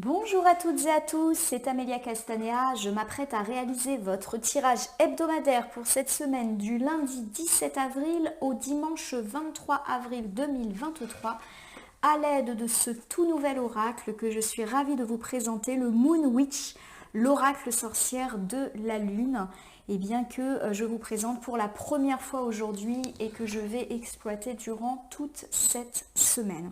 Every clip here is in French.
Bonjour à toutes et à tous, c'est Amélia Castanea. Je m'apprête à réaliser votre tirage hebdomadaire pour cette semaine du lundi 17 avril au dimanche 23 avril 2023 à l'aide de ce tout nouvel oracle que je suis ravie de vous présenter, le Moon Witch, l'oracle sorcière de la Lune, et bien que je vous présente pour la première fois aujourd'hui et que je vais exploiter durant toute cette semaine.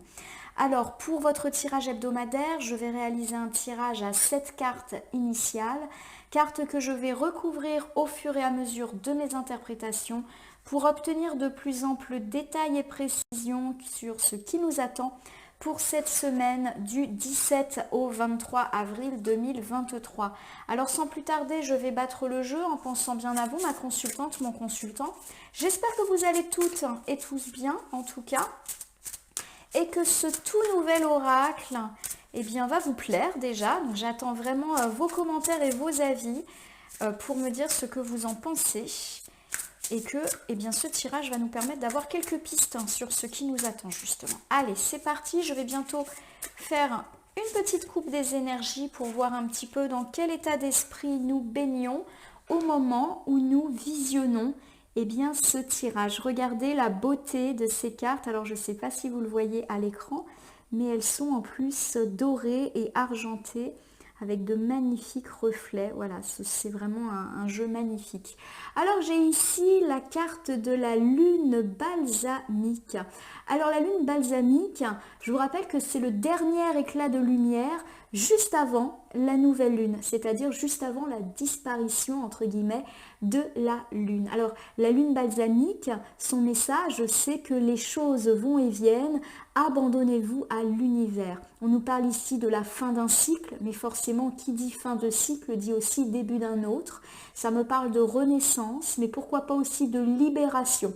Alors, pour votre tirage hebdomadaire, je vais réaliser un tirage à 7 cartes initiales, cartes que je vais recouvrir au fur et à mesure de mes interprétations pour obtenir de plus amples détails et précisions sur ce qui nous attend pour cette semaine du 17 au 23 avril 2023. Alors sans plus tarder, je vais battre le jeu en pensant bien à vous, ma consultante, mon consultant. J'espère que vous allez toutes et tous bien, en tout cas, et que ce tout nouvel oracle va vous plaire déjà. Donc j'attends vraiment vos commentaires et vos avis pour me dire ce que vous en pensez. Et que ce tirage va nous permettre d'avoir quelques pistes sur ce qui nous attend justement. Allez, c'est parti, je vais bientôt faire une petite coupe des énergies pour voir un petit peu dans quel état d'esprit nous baignons au moment où nous visionnons ce tirage. Regardez la beauté de ces cartes. Alors je ne sais pas si vous le voyez à l'écran, mais elles sont en plus dorées et argentées avec de magnifiques reflets. Voilà, c'est vraiment un jeu magnifique. Alors j'ai ici la carte de la lune balsamique. Alors la lune balsamique, je vous rappelle que c'est le dernier éclat de lumière juste avant la nouvelle lune, c'est-à-dire juste avant la disparition entre guillemets de la lune. Alors la lune balsamique, son message c'est que les choses vont et viennent, abandonnez-vous à l'univers. On nous parle ici de la fin d'un cycle, mais forcément qui dit fin de cycle dit aussi début d'un autre. Ça me parle de renaissance, mais pourquoi pas aussi de libération.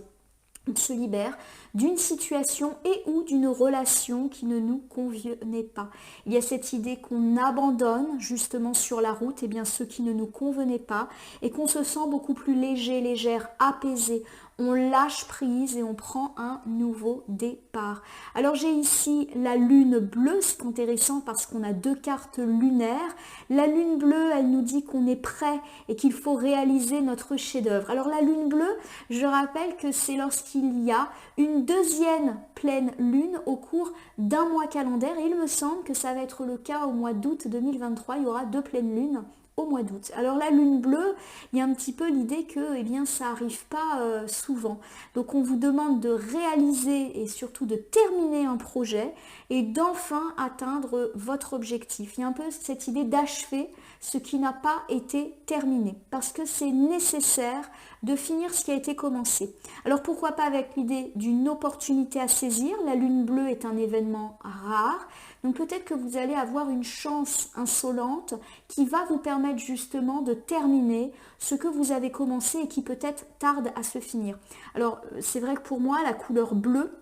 On se libère d'une situation et ou d'une relation qui ne nous convenait pas. Il y a cette idée qu'on abandonne justement sur la route ce qui ne nous convenait pas et qu'on se sent beaucoup plus léger, légère, apaisé. On lâche prise et on prend un nouveau départ. Alors j'ai ici la lune bleue, c'est intéressant parce qu'on a deux cartes lunaires. La lune bleue, elle nous dit qu'on est prêt et qu'il faut réaliser notre chef-d'œuvre. Alors la lune bleue, je rappelle que c'est lorsqu'il y a une deuxième pleine lune au cours d'un mois calendaire et il me semble que ça va être le cas au mois d'août 2023, il y aura deux pleines lunes au mois d'août. Alors la lune bleue, il y a un petit peu l'idée que ça n'arrive pas souvent. Donc on vous demande de réaliser et surtout de terminer un projet et d'enfin atteindre votre objectif. Il y a un peu cette idée d'achever ce qui n'a pas été terminé parce que c'est nécessaire de finir ce qui a été commencé. Alors pourquoi pas avec l'idée d'une opportunité à saisir. La lune bleue est un événement rare. Donc peut-être que vous allez avoir une chance insolente qui va vous permettre justement de terminer ce que vous avez commencé et qui peut-être tarde à se finir. Alors c'est vrai que pour moi la couleur bleue,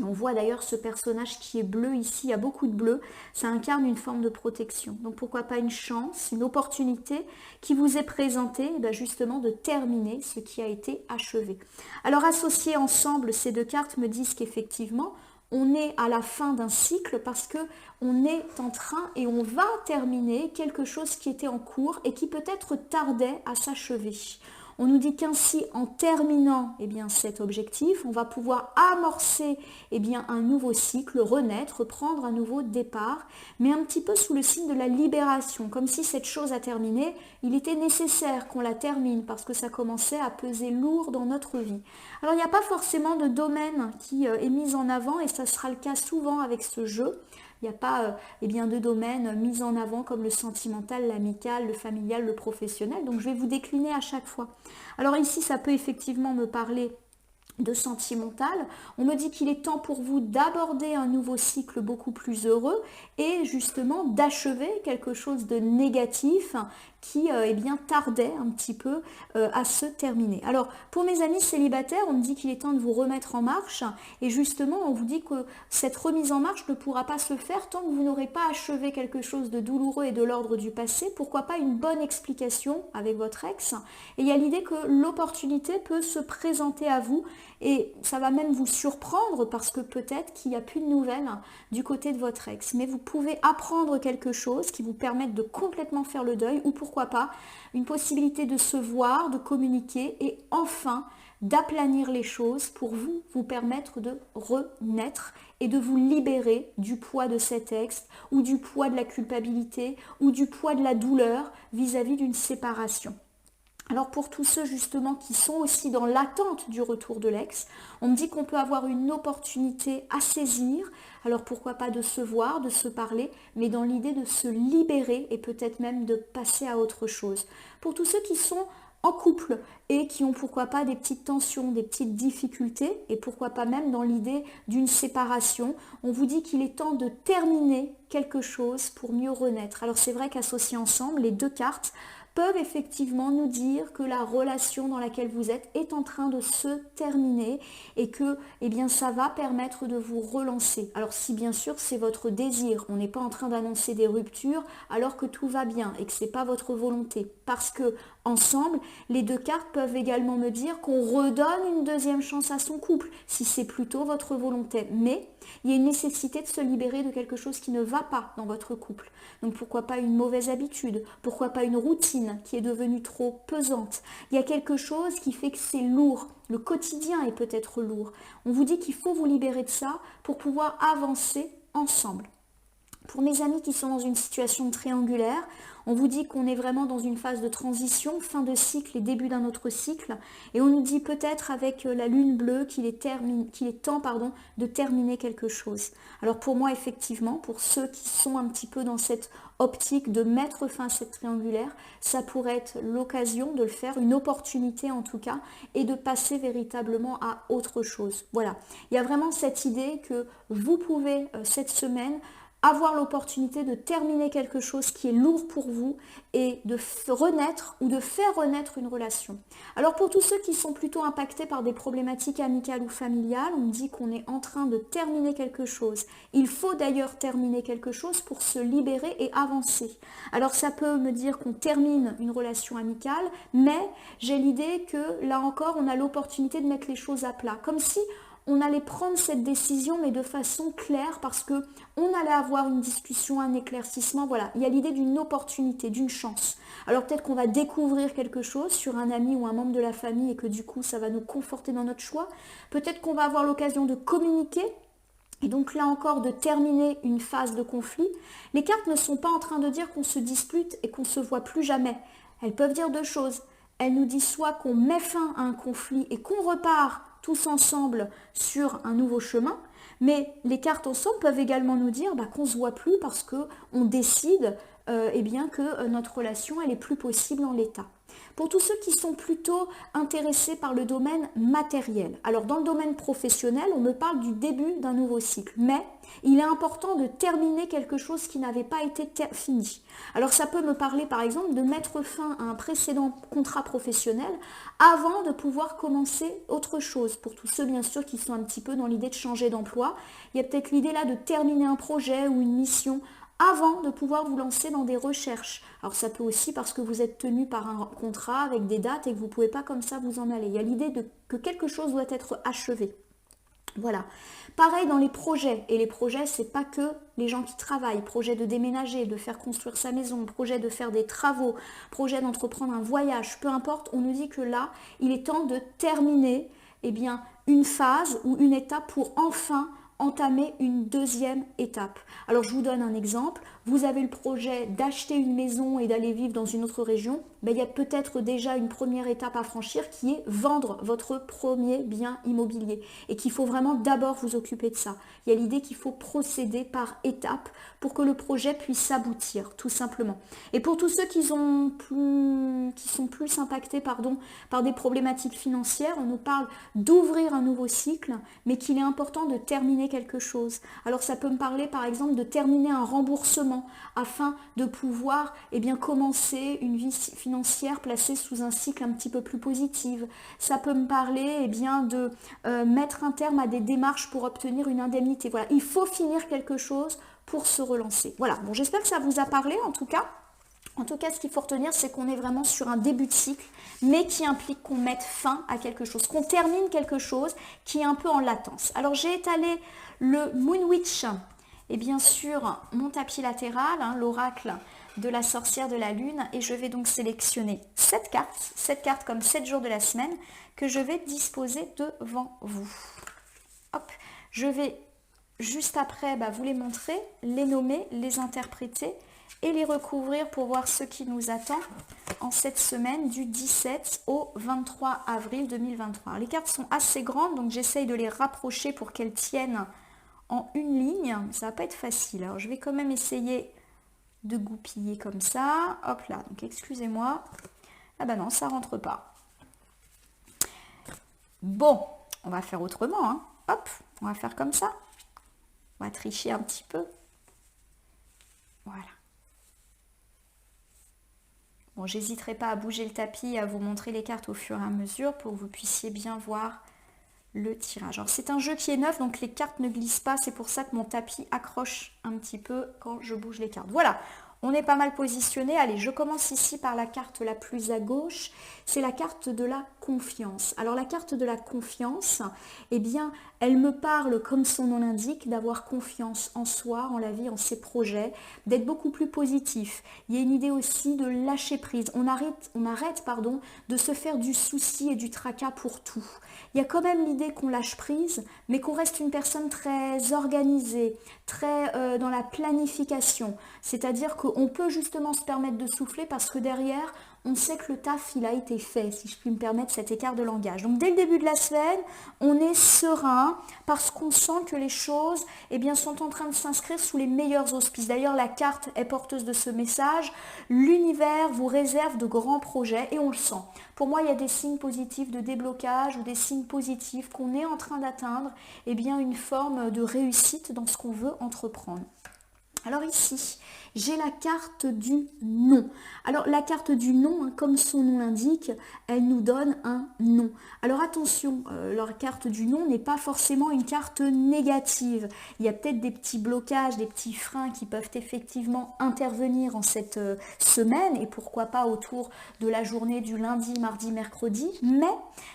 et on voit d'ailleurs ce personnage qui est bleu ici, il y a beaucoup de bleu, ça incarne une forme de protection. Donc pourquoi pas une chance, une opportunité qui vous est présentée justement de terminer ce qui a été achevé. Alors associer ensemble ces deux cartes me disent qu'effectivement, on est à la fin d'un cycle parce que on est en train et on va terminer quelque chose qui était en cours et qui peut-être tardait à s'achever. On nous dit qu'ainsi, en terminant cet objectif, on va pouvoir amorcer un nouveau cycle, renaître, prendre un nouveau départ, mais un petit peu sous le signe de la libération, comme si cette chose a terminé, il était nécessaire qu'on la termine parce que ça commençait à peser lourd dans notre vie. Alors il n'y a pas forcément de domaine qui est mis en avant et ça sera le cas souvent avec ce jeu. Il n'y a pas de domaine mis en avant comme le sentimental, l'amical, le familial, le professionnel. Donc je vais vous décliner à chaque fois. Alors ici, ça peut effectivement me parler de sentimental. On me dit qu'il est temps pour vous d'aborder un nouveau cycle beaucoup plus heureux et justement d'achever quelque chose de négatif qui tardait un petit peu à se terminer. Alors pour mes amis célibataires, on me dit qu'il est temps de vous remettre en marche et justement on vous dit que cette remise en marche ne pourra pas se faire tant que vous n'aurez pas achevé quelque chose de douloureux et de l'ordre du passé. Pourquoi pas une bonne explication avec votre ex. Et il y a l'idée que l'opportunité peut se présenter à vous et ça va même vous surprendre parce que peut-être qu'il n'y a plus de nouvelles du côté de votre ex. Mais vous pouvez apprendre quelque chose qui vous permette de complètement faire le deuil ou pourquoi pas une possibilité de se voir, de communiquer et enfin d'aplanir les choses pour vous permettre de renaître et de vous libérer du poids de cet ex ou du poids de la culpabilité ou du poids de la douleur vis-à-vis d'une séparation. Alors pour tous ceux justement qui sont aussi dans l'attente du retour de l'ex, on me dit qu'on peut avoir une opportunité à saisir, alors pourquoi pas de se voir, de se parler, mais dans l'idée de se libérer et peut-être même de passer à autre chose. Pour tous ceux qui sont en couple et qui ont pourquoi pas des petites tensions, des petites difficultés et pourquoi pas même dans l'idée d'une séparation, on vous dit qu'il est temps de terminer quelque chose pour mieux renaître. Alors c'est vrai qu'associés ensemble, les deux cartes peuvent effectivement nous dire que la relation dans laquelle vous êtes est en train de se terminer et que eh bien, ça va permettre de vous relancer. Alors si bien sûr c'est votre désir, on n'est pas en train d'annoncer des ruptures alors que tout va bien et que ce n'est pas votre volonté. Parce que ensemble, les deux cartes peuvent également me dire qu'on redonne une deuxième chance à son couple, si c'est plutôt votre volonté. Mais il y a une nécessité de se libérer de quelque chose qui ne va pas dans votre couple. Donc pourquoi pas une mauvaise habitude, pourquoi pas une routine qui est devenue trop pesante. Il y a quelque chose qui fait que c'est lourd, le quotidien est peut-être lourd. On vous dit qu'il faut vous libérer de ça pour pouvoir avancer ensemble. Pour mes amis qui sont dans une situation triangulaire, on vous dit qu'on est vraiment dans une phase de transition, fin de cycle et début d'un autre cycle. Et on nous dit peut-être avec la lune bleue qu'il est temps de terminer quelque chose. Alors pour moi, effectivement, pour ceux qui sont un petit peu dans cette optique de mettre fin à cette triangulaire, ça pourrait être l'occasion de le faire, une opportunité en tout cas, et de passer véritablement à autre chose. Voilà, il y a vraiment cette idée que vous pouvez cette semaine avoir l'opportunité de terminer quelque chose qui est lourd pour vous et de renaître ou de faire renaître une relation. Alors pour tous ceux qui sont plutôt impactés par des problématiques amicales ou familiales, on dit qu'on est en train de terminer quelque chose. Il faut d'ailleurs terminer quelque chose pour se libérer et avancer. Alors ça peut me dire qu'on termine une relation amicale, mais j'ai l'idée que là encore on a l'opportunité de mettre les choses à plat. Comme si on allait prendre cette décision mais de façon claire parce que on allait avoir une discussion, un éclaircissement, voilà. Il y a l'idée d'une opportunité, d'une chance. Alors peut-être qu'on va découvrir quelque chose sur un ami ou un membre de la famille et que du coup ça va nous conforter dans notre choix. Peut-être qu'on va avoir l'occasion de communiquer et donc là encore de terminer une phase de conflit. Les cartes ne sont pas en train de dire qu'on se dispute et qu'on ne se voit plus jamais. Elles peuvent dire deux choses. Elles nous disent soit qu'on met fin à un conflit et qu'on repart tous ensemble sur un nouveau chemin, mais les cartes ensemble peuvent également nous dire qu'on ne se voit plus parce qu'on décide que notre relation elle est plus possible en l'état. Pour tous ceux qui sont plutôt intéressés par le domaine matériel, alors dans le domaine professionnel, on me parle du début d'un nouveau cycle, mais il est important de terminer quelque chose qui n'avait pas été fini. Alors ça peut me parler par exemple de mettre fin à un précédent contrat professionnel avant de pouvoir commencer autre chose. Pour tous ceux bien sûr qui sont un petit peu dans l'idée de changer d'emploi, il y a peut-être l'idée là de terminer un projet ou une mission avant de pouvoir vous lancer dans des recherches. Alors ça peut aussi parce que vous êtes tenu par un contrat avec des dates et que vous ne pouvez pas comme ça vous en aller. Il y a l'idée que quelque chose doit être achevé. Voilà. Pareil dans les projets. Et les projets, c'est pas que les gens qui travaillent. Projet de déménager, de faire construire sa maison, projet de faire des travaux, projet d'entreprendre un voyage, peu importe. On nous dit que là, il est temps de terminer une phase ou une étape pour enfin entamer une deuxième étape. Alors je vous donne un exemple, vous avez le projet d'acheter une maison et d'aller vivre dans une autre région, il y a peut-être déjà une première étape à franchir qui est vendre votre premier bien immobilier et qu'il faut vraiment d'abord vous occuper de ça. Il y a l'idée qu'il faut procéder par étapes pour que le projet puisse aboutir, tout simplement. Et pour tous ceux qui sont plus impactés par des problématiques financières, on nous parle d'ouvrir un nouveau cycle, mais qu'il est important de terminer quelque chose. Alors ça peut me parler par exemple de terminer un remboursement afin de pouvoir commencer une vie financière placée sous un cycle un petit peu plus positif. Ça peut me parler de mettre un terme à des démarches pour obtenir une indemnité. Voilà, il faut finir quelque chose pour se relancer. Voilà, bon, j'espère que ça vous a parlé en tout cas. En tout cas, ce qu'il faut retenir, c'est qu'on est vraiment sur un début de cycle, mais qui implique qu'on mette fin à quelque chose, qu'on termine quelque chose qui est un peu en latence. Alors, j'ai étalé le Moon Witch et bien sûr mon tapis latéral, hein, l'oracle de la sorcière de la lune, et je vais donc sélectionner 7 cartes comme 7 jours de la semaine que je vais disposer devant vous. Hop, je vais juste après vous les montrer, les nommer, les interpréter et les recouvrir pour voir ce qui nous attend en cette semaine du 17 au 23 avril 2023. Alors, les cartes sont assez grandes, donc j'essaye de les rapprocher pour qu'elles tiennent en une ligne. Ça va pas être facile. Alors, je vais quand même essayer de goupiller comme ça. Hop là, donc excusez-moi. Ah bah non, ça rentre pas. Bon, on va faire autrement, hein. Hop, on va faire comme ça. On va tricher un petit peu. Voilà. Bon, j'hésiterai pas à bouger le tapis et à vous montrer les cartes au fur et à mesure pour que vous puissiez bien voir le tirage. Alors, c'est un jeu qui est neuf, donc les cartes ne glissent pas. C'est pour ça que mon tapis accroche un petit peu quand je bouge les cartes. Voilà, on est pas mal positionné. Allez, je commence ici par la carte la plus à gauche. C'est la carte de la confiance. Alors, la carte de la confiance, eh bien, elle me parle, comme son nom l'indique, d'avoir confiance en soi, en la vie, en ses projets, d'être beaucoup plus positif. Il y a une idée aussi de lâcher prise. On arrête de se faire du souci et du tracas pour tout. Il y a quand même l'idée qu'on lâche prise, mais qu'on reste une personne très organisée, très dans la planification. C'est-à-dire qu'on peut justement se permettre de souffler parce que derrière, on sait que le taf, il a été fait, si je puis me permettre cet écart de langage. Donc, dès le début de la semaine, on est serein parce qu'on sent que les choses sont en train de s'inscrire sous les meilleurs auspices. D'ailleurs, la carte est porteuse de ce message. L'univers vous réserve de grands projets et on le sent. Pour moi, il y a des signes positifs de déblocage ou des signes positifs qu'on est en train d'atteindre une forme de réussite dans ce qu'on veut entreprendre. Alors ici, j'ai la carte du non. Alors la carte du non, comme son nom l'indique, elle nous donne un non. Alors attention, la carte du non n'est pas forcément une carte négative. Il y a peut-être des petits blocages, des petits freins qui peuvent effectivement intervenir en cette semaine et pourquoi pas autour de la journée du lundi, mardi, mercredi. Mais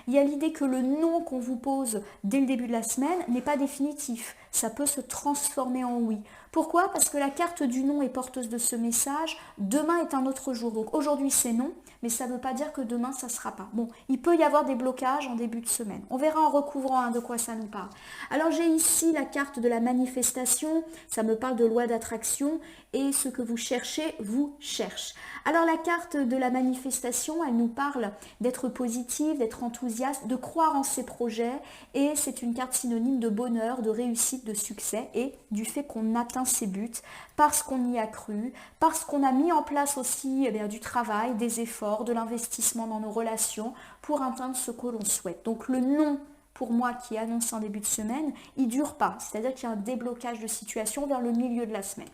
il y a l'idée que le non qu'on vous pose dès le début de la semaine n'est pas définitif. Ça peut se transformer en oui. Pourquoi? Parce que la carte du non est porteuse de ce message. Demain est un autre jour. Donc aujourd'hui c'est non, mais ça ne veut pas dire que demain ça ne sera pas. Bon, il peut y avoir des blocages en début de semaine. On verra en recouvrant de quoi ça nous parle. Alors j'ai ici la carte de la manifestation. Ça me parle de loi d'attraction et ce que vous cherchez vous cherche. Alors la carte de la manifestation, elle nous parle d'être positive, d'être enthousiaste, de croire en ses projets et c'est une carte synonyme de bonheur, de réussite, de succès et du fait qu'on atteint ses buts parce qu'on y a cru, parce qu'on a mis en place aussi du travail, des efforts, de l'investissement dans nos relations pour atteindre ce que l'on souhaite. Donc le non pour moi qui est annoncé en début de semaine, il ne dure pas, c'est-à-dire qu'il y a un déblocage de situation vers le milieu de la semaine.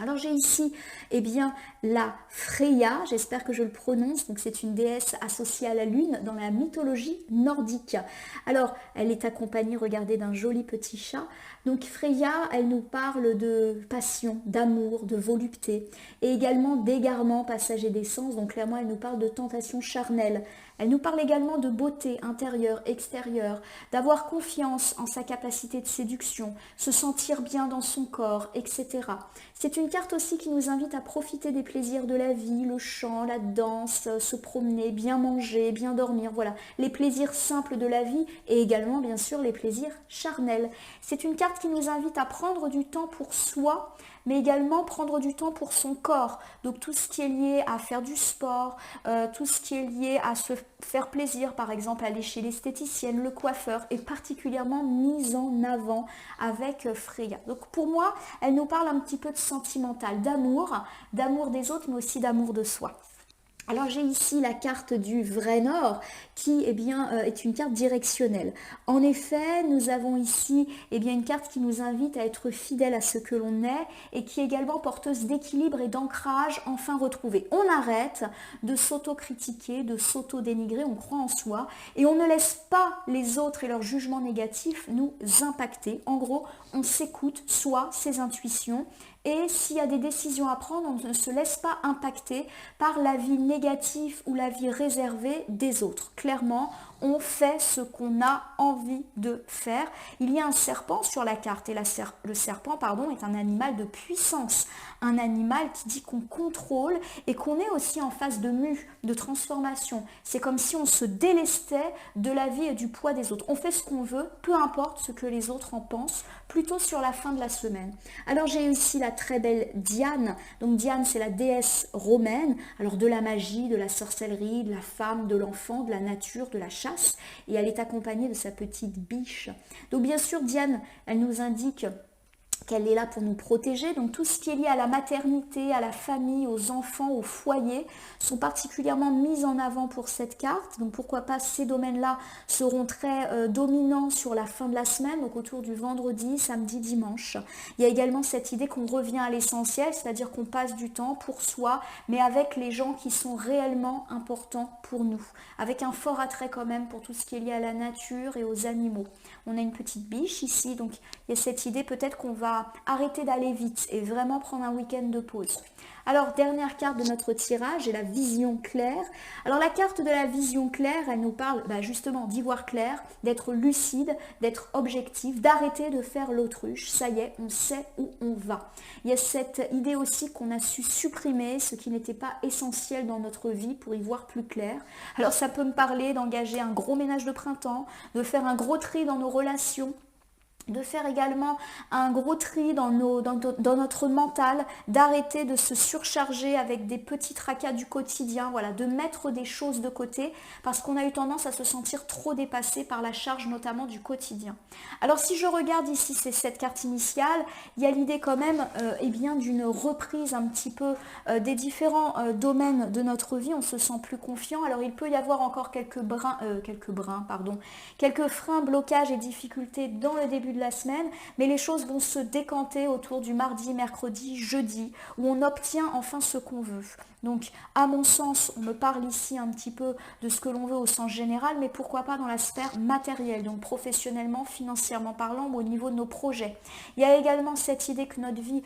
Alors j'ai ici la Freya, j'espère que je le prononce, donc c'est une déesse associée à la lune dans la mythologie nordique. Alors elle est accompagnée, regardez, d'un joli petit chat. Donc Freya, elle nous parle de passion, d'amour, de volupté et également d'égarement passager d'essence, donc clairement elle nous parle de tentation charnelle. Elle nous parle également de beauté intérieure, extérieure, d'avoir confiance en sa capacité de séduction, se sentir bien dans son corps, etc. C'est une carte aussi qui nous invite à profiter des plaisirs de la vie, le chant, la danse, se promener, bien manger, bien dormir, voilà, les plaisirs simples de la vie et également bien sûr les plaisirs charnels. C'est une carte qui nous invite à prendre du temps pour soi, mais également prendre du temps pour son corps. Donc tout ce qui est lié à faire du sport, tout ce qui est lié à se faire plaisir, par exemple aller chez l'esthéticienne, le coiffeur, est particulièrement mise en avant avec Freya. Donc pour moi, elle nous parle un petit peu de sentimental, d'amour des autres, mais aussi d'amour de soi. Alors j'ai ici la carte du vrai nord qui est une carte directionnelle. En effet, nous avons ici une carte qui nous invite à être fidèle à ce que l'on est et qui est également porteuse d'équilibre et d'ancrage enfin retrouvé. On arrête de s'auto-critiquer, de s'auto-dénigrer, on croit en soi et on ne laisse pas les autres et leurs jugements négatifs nous impacter. En gros, on s'écoute soi, ses intuitions et s'il y a des décisions à prendre, on ne se laisse pas impacter par l'avis négatif ou l'avis réservé des autres. Clairement, on fait ce qu'on a envie de faire. Il y a un serpent sur la carte et le serpent est un animal de puissance, un animal qui dit qu'on contrôle et qu'on est aussi en phase de mue, de transformation. C'est comme si on se délestait de la vie et du poids des autres. On fait ce qu'on veut, peu importe ce que les autres en pensent, plutôt sur la fin de la semaine. Alors j'ai ici la très belle Diane. Donc Diane, c'est la déesse romaine, alors de la magie, de la sorcellerie, de la femme, de l'enfant, de la nature, de la chasse. Et elle est accompagnée de sa petite biche. Donc bien sûr, Diane, elle nous indique qu'elle est là pour nous protéger. Donc tout ce qui est lié à la maternité, à la famille, aux enfants, au foyer sont particulièrement mis en avant pour cette carte. Donc pourquoi pas ces domaines-là seront très dominants sur la fin de la semaine, donc autour du vendredi, samedi, dimanche. Il y a également cette idée qu'on revient à l'essentiel, c'est-à-dire qu'on passe du temps pour soi, mais avec les gens qui sont réellement importants pour nous, avec un fort attrait quand même pour tout ce qui est lié à la nature et aux animaux. On a une petite biche ici, donc il y a cette idée peut-être qu'on va arrêter d'aller vite et vraiment prendre un week-end de pause. Alors, dernière carte de notre tirage est la vision claire. Alors, la carte de la vision claire, elle nous parle justement d'y voir clair, d'être lucide, d'être objectif, d'arrêter de faire l'autruche. Ça y est, on sait où on va. Il y a cette idée aussi qu'on a su supprimer ce qui n'était pas essentiel dans notre vie pour y voir plus clair. Alors, ça peut me parler d'engager un gros ménage de printemps, de faire un gros tri dans nos relations, de faire également un gros tri dans notre mental, d'arrêter de se surcharger avec des petits tracas du quotidien, voilà, de mettre des choses de côté parce qu'on a eu tendance à se sentir trop dépassé par la charge notamment du quotidien. Alors si je regarde ici, c'est cette carte initiale, il y a l'idée quand même d'une reprise un petit peu des différents domaines de notre vie, on se sent plus confiant. Alors il peut y avoir encore quelques freins, blocages et difficultés dans le début de la semaine, mais les choses vont se décanter autour du mardi, mercredi, jeudi, où on obtient enfin ce qu'on veut. Donc, à mon sens, on me parle ici un petit peu de ce que l'on veut au sens général, mais pourquoi pas dans la sphère matérielle, donc professionnellement, financièrement parlant, ou au niveau de nos projets. Il y a également cette idée que notre vie,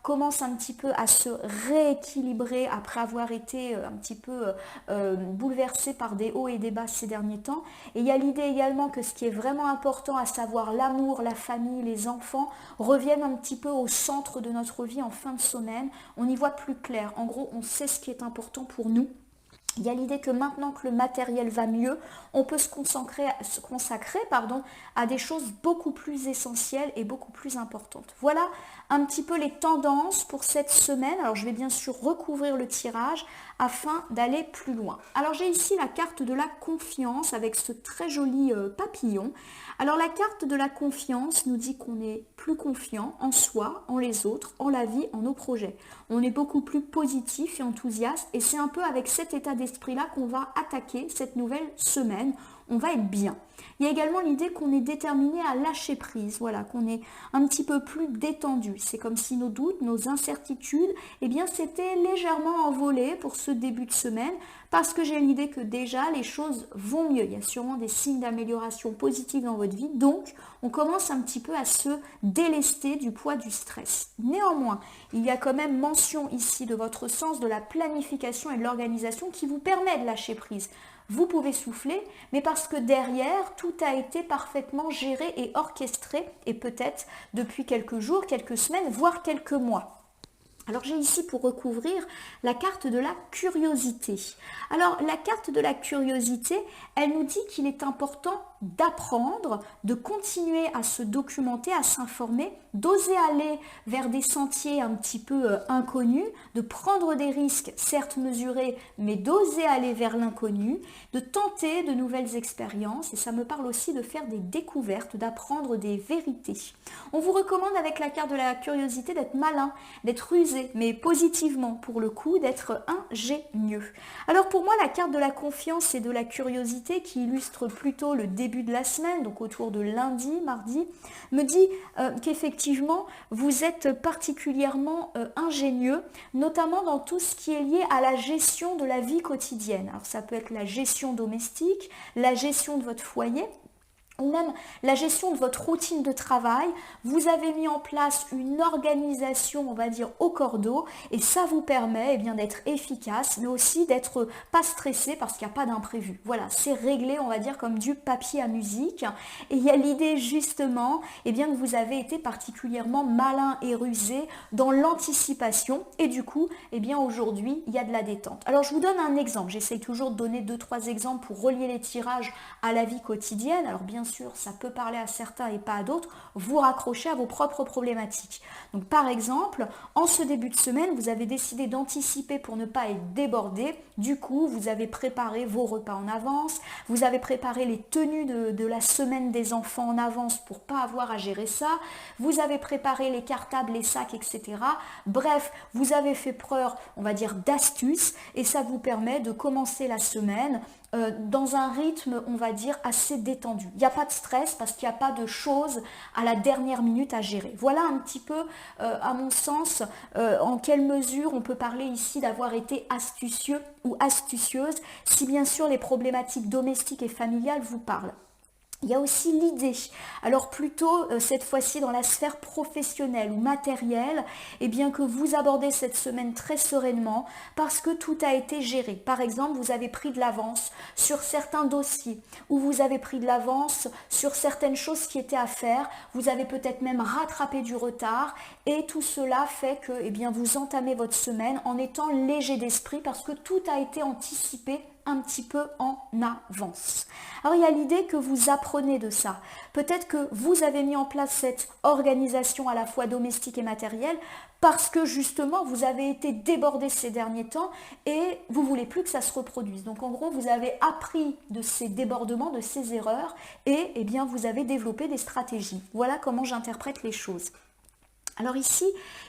commence un petit peu à se rééquilibrer après avoir été un petit peu bouleversée par des hauts et des bas ces derniers temps. Et il y a l'idée également que ce qui est vraiment important, à savoir l'amour, la famille, les enfants, reviennent un petit peu au centre de notre vie en fin de semaine. On y voit plus clair. En gros, on sait ce qui est important pour nous. Il y a l'idée que maintenant que le matériel va mieux, on peut se consacrer à des choses beaucoup plus essentielles et beaucoup plus importantes. Voilà un petit peu les tendances pour cette semaine. Alors je vais bien sûr recouvrir le tirage afin d'aller plus loin. Alors j'ai ici la carte de la confiance avec ce très joli papillon. Alors la carte de la confiance nous dit qu'on est plus confiant en soi, en les autres, en la vie, en nos projets. On est beaucoup plus positif et enthousiaste et c'est un peu avec cet état d'esprit-là qu'on va attaquer cette nouvelle semaine. On va être bien. Il y a également l'idée qu'on est déterminé à lâcher prise, voilà, qu'on est un petit peu plus détendu. C'est comme si nos doutes, nos incertitudes, s'étaient légèrement envolés pour ce début de semaine parce que j'ai l'idée que déjà les choses vont mieux. Il y a sûrement des signes d'amélioration positive dans votre vie, donc on commence un petit peu à se délester du poids du stress. Néanmoins, il y a quand même mention ici de votre sens de la planification et de l'organisation qui vous permet de lâcher prise. Vous pouvez souffler, mais parce que derrière, tout a été parfaitement géré et orchestré, et peut-être depuis quelques jours, quelques semaines, voire quelques mois. Alors j'ai ici pour recouvrir la carte de la curiosité. Alors la carte de la curiosité, elle nous dit qu'il est important d'apprendre, de continuer à se documenter, à s'informer, d'oser aller vers des sentiers un petit peu inconnus, de prendre des risques certes mesurés, mais d'oser aller vers l'inconnu, de tenter de nouvelles expériences, et ça me parle aussi de faire des découvertes, d'apprendre des vérités. On vous recommande avec la carte de la curiosité d'être malin, d'être rusé, mais positivement pour le coup, d'être ingénieux. Alors pour moi, la carte de la confiance et de la curiosité qui illustre plutôt le début de la semaine, donc autour de lundi, mardi, me dit qu'effectivement, vous êtes particulièrement ingénieux, notamment dans tout ce qui est lié à la gestion de la vie quotidienne. Alors ça peut être la gestion domestique, la gestion de votre foyer, ou même la gestion de votre routine de travail, vous avez mis en place une organisation, on va dire, au cordeau, et ça vous permet eh bien d'être efficace, mais aussi d'être pas stressé parce qu'il n'y a pas d'imprévu. Voilà, c'est réglé, on va dire, comme du papier à musique. Et il y a l'idée justement eh bien, que vous avez été particulièrement malin et rusé dans l'anticipation, et du coup, eh bien aujourd'hui, il y a de la détente. Alors je vous donne un exemple, j'essaye toujours de donner 2-3 exemples pour relier les tirages à la vie quotidienne. Alors bien sûr, ça peut parler à certains et pas à d'autres, vous raccrochez à vos propres problématiques. Donc par exemple, en ce début de semaine, vous avez décidé d'anticiper pour ne pas être débordé. Du coup, vous avez préparé vos repas en avance, vous avez préparé les tenues de la semaine des enfants en avance pour pas avoir à gérer ça, vous avez préparé les cartables, les sacs, etc. Bref, vous avez fait preuve, on va dire, d'astuce, et ça vous permet de commencer la semaine dans un rythme, on va dire, assez détendu. Il n'y a pas de stress parce qu'il n'y a pas de choses à la dernière minute à gérer. Voilà un petit peu, à mon sens, en quelle mesure on peut parler ici d'avoir été astucieux ou astucieuse, si bien sûr les problématiques domestiques et familiales vous parlent. Il y a aussi l'idée, alors plutôt cette fois-ci dans la sphère professionnelle ou matérielle, et bien que vous abordez cette semaine très sereinement parce que tout a été géré. Par exemple, vous avez pris de l'avance sur certains dossiers ou vous avez pris de l'avance sur certaines choses qui étaient à faire, vous avez peut-être même rattrapé du retard et tout cela fait que eh bien, vous entamez votre semaine en étant léger d'esprit parce que tout a été anticipé un petit peu en avance. Alors il y a l'idée que vous apprenez de ça. Peut-être que vous avez mis en place cette organisation à la fois domestique et matérielle parce que justement vous avez été débordé ces derniers temps et vous voulez plus que ça se reproduise. Donc en gros vous avez appris de ces débordements, de ces erreurs et eh bien vous avez développé des stratégies. Voilà comment j'interprète les choses. Alors ici,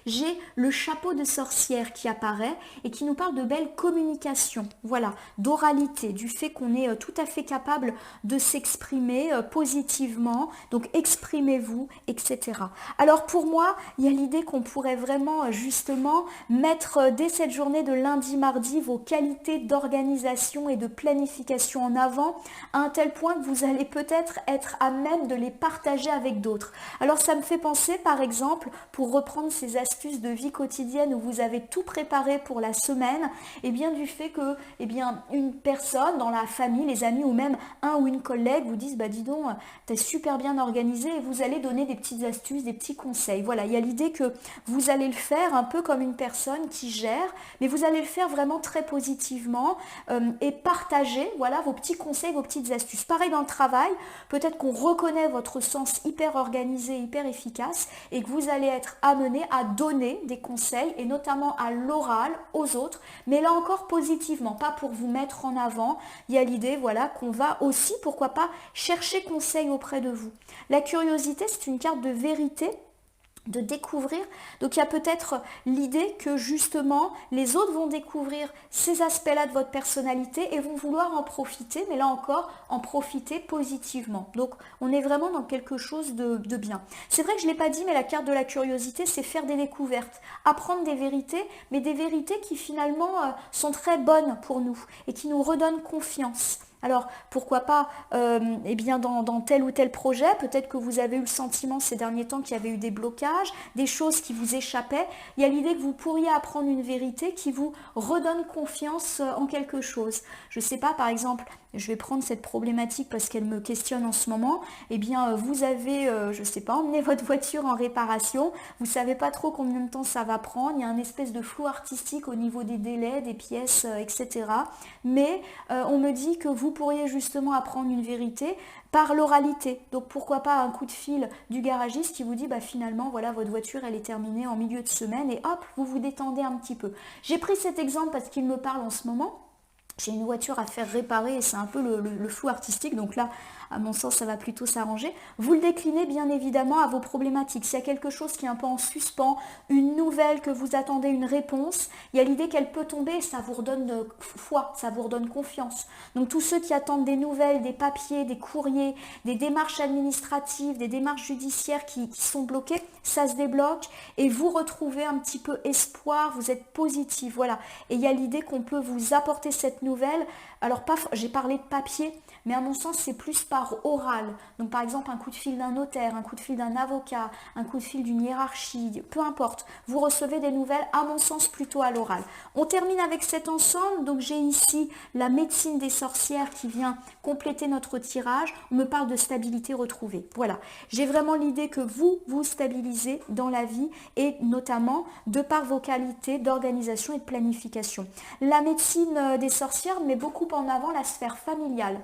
j'ai le chapeau de sorcière qui apparaît et qui nous parle de belle communication, voilà, d'oralité, du fait qu'on est tout à fait capable de s'exprimer positivement, donc exprimez-vous, etc. Alors pour moi, il y a l'idée qu'on pourrait vraiment justement mettre dès cette journée de lundi-mardi vos qualités d'organisation et de planification en avant à un tel point que vous allez peut-être être à même de les partager avec d'autres. Alors ça me fait penser par exemple, pour reprendre ces astuces de vie quotidienne où vous avez tout préparé pour la semaine, et bien du fait que une personne dans la famille, les amis ou même un ou une collègue vous disent dis donc, t'es super bien organisé et vous allez donner des petites astuces, des petits conseils. Voilà, il y a l'idée que vous allez le faire un peu comme une personne qui gère, mais vous allez le faire vraiment très positivement et partager voilà, vos petits conseils, vos petites astuces. Pareil dans le travail, peut-être qu'on reconnaît votre sens hyper organisé, hyper efficace et que vous allez être amené à donner des conseils et notamment à l'oral aux autres, mais là encore positivement, pas pour vous mettre en avant. Il y a l'idée voilà, qu'on va aussi, pourquoi pas, chercher conseil auprès de vous. La curiosité, c'est une carte de vérité, de découvrir. Donc il y a peut-être l'idée que justement les autres vont découvrir ces aspects-là de votre personnalité et vont vouloir en profiter, mais là encore en profiter positivement. Donc on est vraiment dans quelque chose de bien. C'est vrai que je ne l'ai pas dit, mais la carte de la curiosité, c'est faire des découvertes, apprendre des vérités, mais des vérités qui finalement sont très bonnes pour nous et qui nous redonnent confiance. Alors, pourquoi pas dans tel ou tel projet, peut-être que vous avez eu le sentiment ces derniers temps qu'il y avait eu des blocages, des choses qui vous échappaient. Il y a l'idée que vous pourriez apprendre une vérité qui vous redonne confiance en quelque chose. Je ne sais pas, par exemple, je vais prendre cette problématique parce qu'elle me questionne en ce moment. Vous avez, je ne sais pas, emmené votre voiture en réparation. Vous ne savez pas trop combien de temps ça va prendre. Il y a un espèce de flou artistique au niveau des délais, des pièces, etc. Mais on me dit que vous pourriez justement apprendre une vérité par l'oralité. Donc pourquoi pas un coup de fil du garagiste qui vous dit finalement voilà votre voiture elle est terminée en milieu de semaine et hop vous vous détendez un petit peu. J'ai pris cet exemple parce qu'il me parle en ce moment. J'ai une voiture à faire réparer et c'est un peu le flou artistique, donc là, à mon sens, ça va plutôt s'arranger. Vous le déclinez bien évidemment à vos problématiques. S'il y a quelque chose qui est un peu en suspens, une nouvelle que vous attendez, une réponse, il y a l'idée qu'elle peut tomber et ça vous redonne foi, ça vous redonne confiance. Donc tous ceux qui attendent des nouvelles, des papiers, des courriers, des démarches administratives, des démarches judiciaires qui sont bloquées, ça se débloque et vous retrouvez un petit peu espoir, vous êtes positif, voilà. Et il y a l'idée qu'on peut vous apporter cette nouvelle. Alors j'ai parlé de papier, mais à mon sens c'est plus par par oral, donc par exemple un coup de fil d'un notaire, un coup de fil d'un avocat, un coup de fil d'une hiérarchie, peu importe, vous recevez des nouvelles à mon sens plutôt à l'oral. On termine avec cet ensemble, donc j'ai ici la médecine des sorcières qui vient compléter notre tirage. On me parle de stabilité retrouvée. Voilà, j'ai vraiment l'idée que vous vous stabilisez dans la vie et notamment de par vos qualités d'organisation et de planification. La médecine des sorcières met beaucoup en avant la sphère familiale.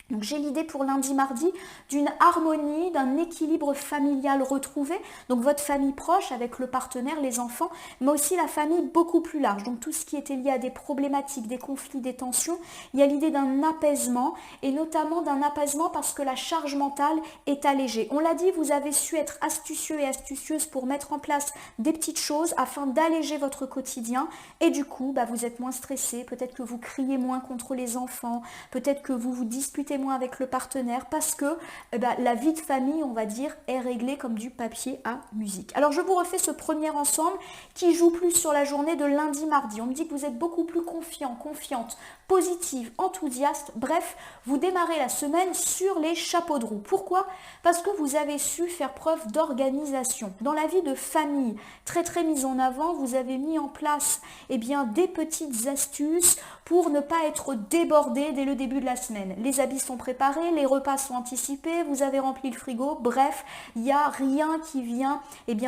Donc j'ai l'idée pour lundi, mardi d'une harmonie, d'un équilibre familial retrouvé, donc votre famille proche avec le partenaire, les enfants, mais aussi la famille beaucoup plus large, donc tout ce qui était lié à des problématiques, des conflits, des tensions. Il y a l'idée d'un apaisement et notamment d'un apaisement parce que la charge mentale est allégée. On l'a dit, vous avez su être astucieux et astucieuse pour mettre en place des petites choses afin d'alléger votre quotidien et du coup, vous êtes moins stressé, peut-être que vous criez moins contre les enfants, peut-être que vous vous disputez moins avec le partenaire parce que la vie de famille, on va dire, est réglée comme du papier à musique. Alors je vous refais ce premier ensemble qui joue plus sur la journée de lundi-mardi. On me dit que vous êtes beaucoup plus confiant, confiante, positive, enthousiaste. Bref, vous démarrez la semaine sur les chapeaux de roue. Pourquoi? Parce que vous avez su faire preuve d'organisation. Dans la vie de famille, très très mise en avant, vous avez mis en place des petites astuces pour ne pas être débordé dès le début de la semaine. Les habits sont préparés, les repas sont anticipés, vous avez rempli le frigo, bref, il n'y a rien qui vient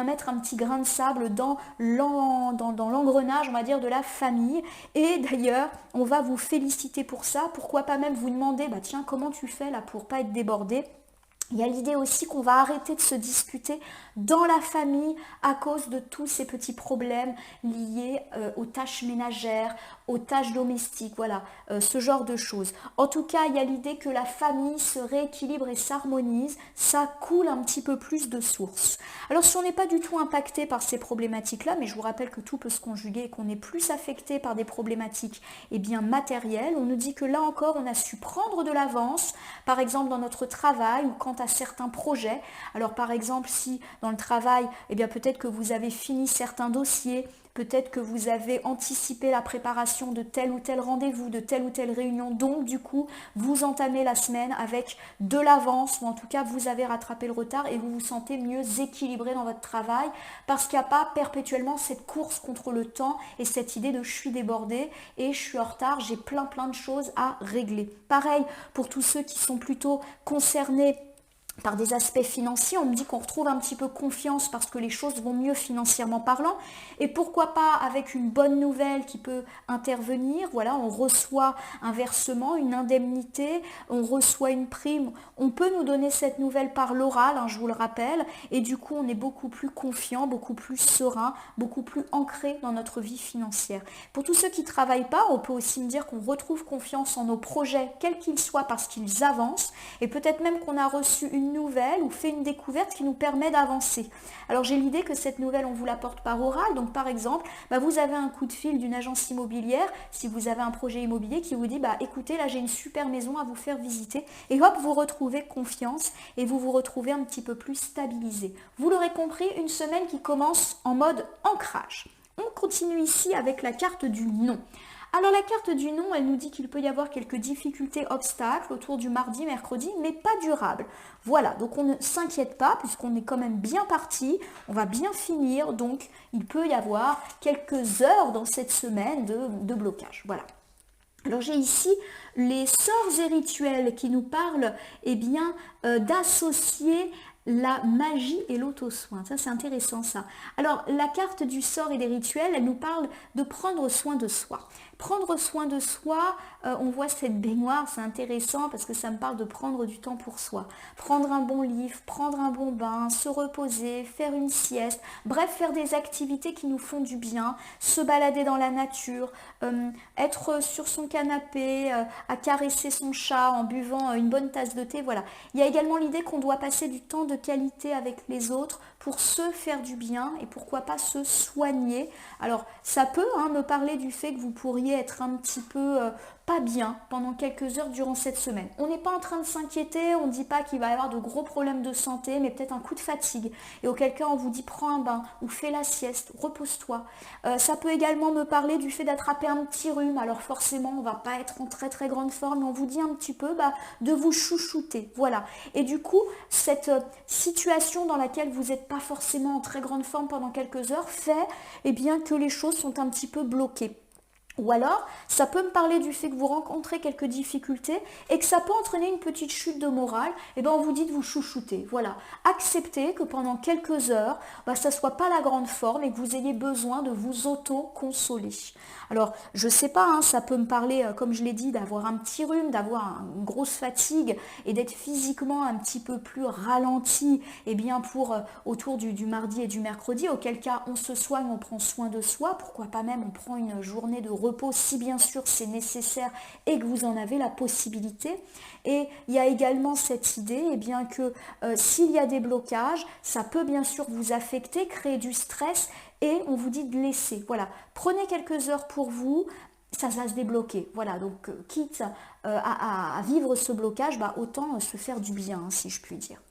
mettre un petit grain de sable dans l'engrenage, on va dire, de la famille. Et d'ailleurs, on va vous féliciter pour ça. Pourquoi pas même vous demander, tiens, comment tu fais là pour pas être débordé? Il y a l'idée aussi qu'on va arrêter de se disputer dans la famille à cause de tous ces petits problèmes liés aux tâches ménagères, aux tâches domestiques, voilà, ce genre de choses. En tout cas, il y a l'idée que la famille se rééquilibre et s'harmonise, ça coule un petit peu plus de source. Alors si on n'est pas du tout impacté par ces problématiques-là, mais je vous rappelle que tout peut se conjuguer et qu'on est plus affecté par des problématiques matérielles, on nous dit que là encore, on a su prendre de l'avance, par exemple dans notre travail ou quant à certains projets. Alors par exemple, si dans le travail, peut-être que vous avez fini certains dossiers, peut-être que vous avez anticipé la préparation de tel ou tel rendez-vous, de telle ou telle réunion. Donc, du coup, vous entamez la semaine avec de l'avance ou en tout cas, vous avez rattrapé le retard et vous vous sentez mieux équilibré dans votre travail parce qu'il n'y a pas perpétuellement cette course contre le temps et cette idée de je suis débordé et je suis en retard, j'ai plein de choses à régler. Pareil pour tous ceux qui sont plutôt concernés par des aspects financiers, on me dit qu'on retrouve un petit peu confiance parce que les choses vont mieux financièrement parlant. Et pourquoi pas avec une bonne nouvelle qui peut intervenir. Voilà, on reçoit un versement, une indemnité, on reçoit une prime. On peut nous donner cette nouvelle par l'oral, je vous le rappelle. Et du coup, on est beaucoup plus confiant, beaucoup plus serein, beaucoup plus ancré dans notre vie financière. Pour tous ceux qui ne travaillent pas, on peut aussi me dire qu'on retrouve confiance en nos projets, quels qu'ils soient, parce qu'ils avancent. Et peut-être même qu'on a reçu une nouvelle ou fait une découverte qui nous permet d'avancer. Alors j'ai l'idée que cette nouvelle, on vous l'apporte par oral. Donc par exemple, vous avez un coup de fil d'une agence immobilière, si vous avez un projet immobilier qui vous dit, écoutez, là j'ai une super maison à vous faire visiter. Et hop, vous retrouvez confiance et vous vous retrouvez un petit peu plus stabilisé. Vous l'aurez compris, une semaine qui commence en mode ancrage. On continue ici avec la carte du non. Alors la carte du non, elle nous dit qu'il peut y avoir quelques difficultés, obstacles autour du mardi, mercredi, mais pas durables. Voilà, donc on ne s'inquiète pas puisqu'on est quand même bien parti, on va bien finir, donc il peut y avoir quelques heures dans cette semaine de blocage. Voilà. Alors j'ai ici les sorts et rituels qui nous parlent d'associer la magie et l'auto-soin. Ça, c'est intéressant ça. Alors, la carte du sort et des rituels, elle nous parle de prendre soin de soi. Prendre soin de soi, on voit cette baignoire, c'est intéressant parce que ça me parle de prendre du temps pour soi. Prendre un bon livre, prendre un bon bain, se reposer, faire une sieste, bref, faire des activités qui nous font du bien, se balader dans la nature, être sur son canapé, à caresser son chat en buvant une bonne tasse de thé, voilà. Il y a également l'idée qu'on doit passer du temps de qualité avec les autres pour se faire du bien et pourquoi pas se soigner. Alors ça peut me parler du fait que vous pourriez être un petit peu pas bien pendant quelques heures durant cette semaine. On n'est pas en train de s'inquiéter, on ne dit pas qu'il va y avoir de gros problèmes de santé, mais peut-être un coup de fatigue. Et auquel cas on vous dit prends un bain ou fais la sieste, repose-toi. Ça peut également me parler du fait d'attraper un petit rhume. Alors forcément on ne va pas être en très très grande forme, mais on vous dit un petit peu de vous chouchouter. Voilà. Et du coup, cette situation dans laquelle vous n'êtes pas forcément en très grande forme pendant quelques heures fait bien, que les choses sont un petit peu bloquées. Ou alors, ça peut me parler du fait que vous rencontrez quelques difficultés et que ça peut entraîner une petite chute de morale. Et bien, on vous dit de vous chouchouter. Voilà. Acceptez que pendant quelques heures, ça ne soit pas la grande forme et que vous ayez besoin de vous auto-consoler. Alors, je ne sais pas, ça peut me parler, comme je l'ai dit, d'avoir un petit rhume, d'avoir une grosse fatigue et d'être physiquement un petit peu plus ralenti, pour autour du mardi et du mercredi, auquel cas on se soigne, on prend soin de soi, pourquoi pas même on prend une journée de repos si bien sûr c'est nécessaire et que vous en avez la possibilité. Et il y a également cette idée que s'il y a des blocages, ça peut bien sûr vous affecter, créer du stress et on vous dit de laisser. Voilà, prenez quelques heures pour vous, ça va se débloquer. Voilà, donc quitte à vivre ce blocage, autant se faire du bien, si je puis dire.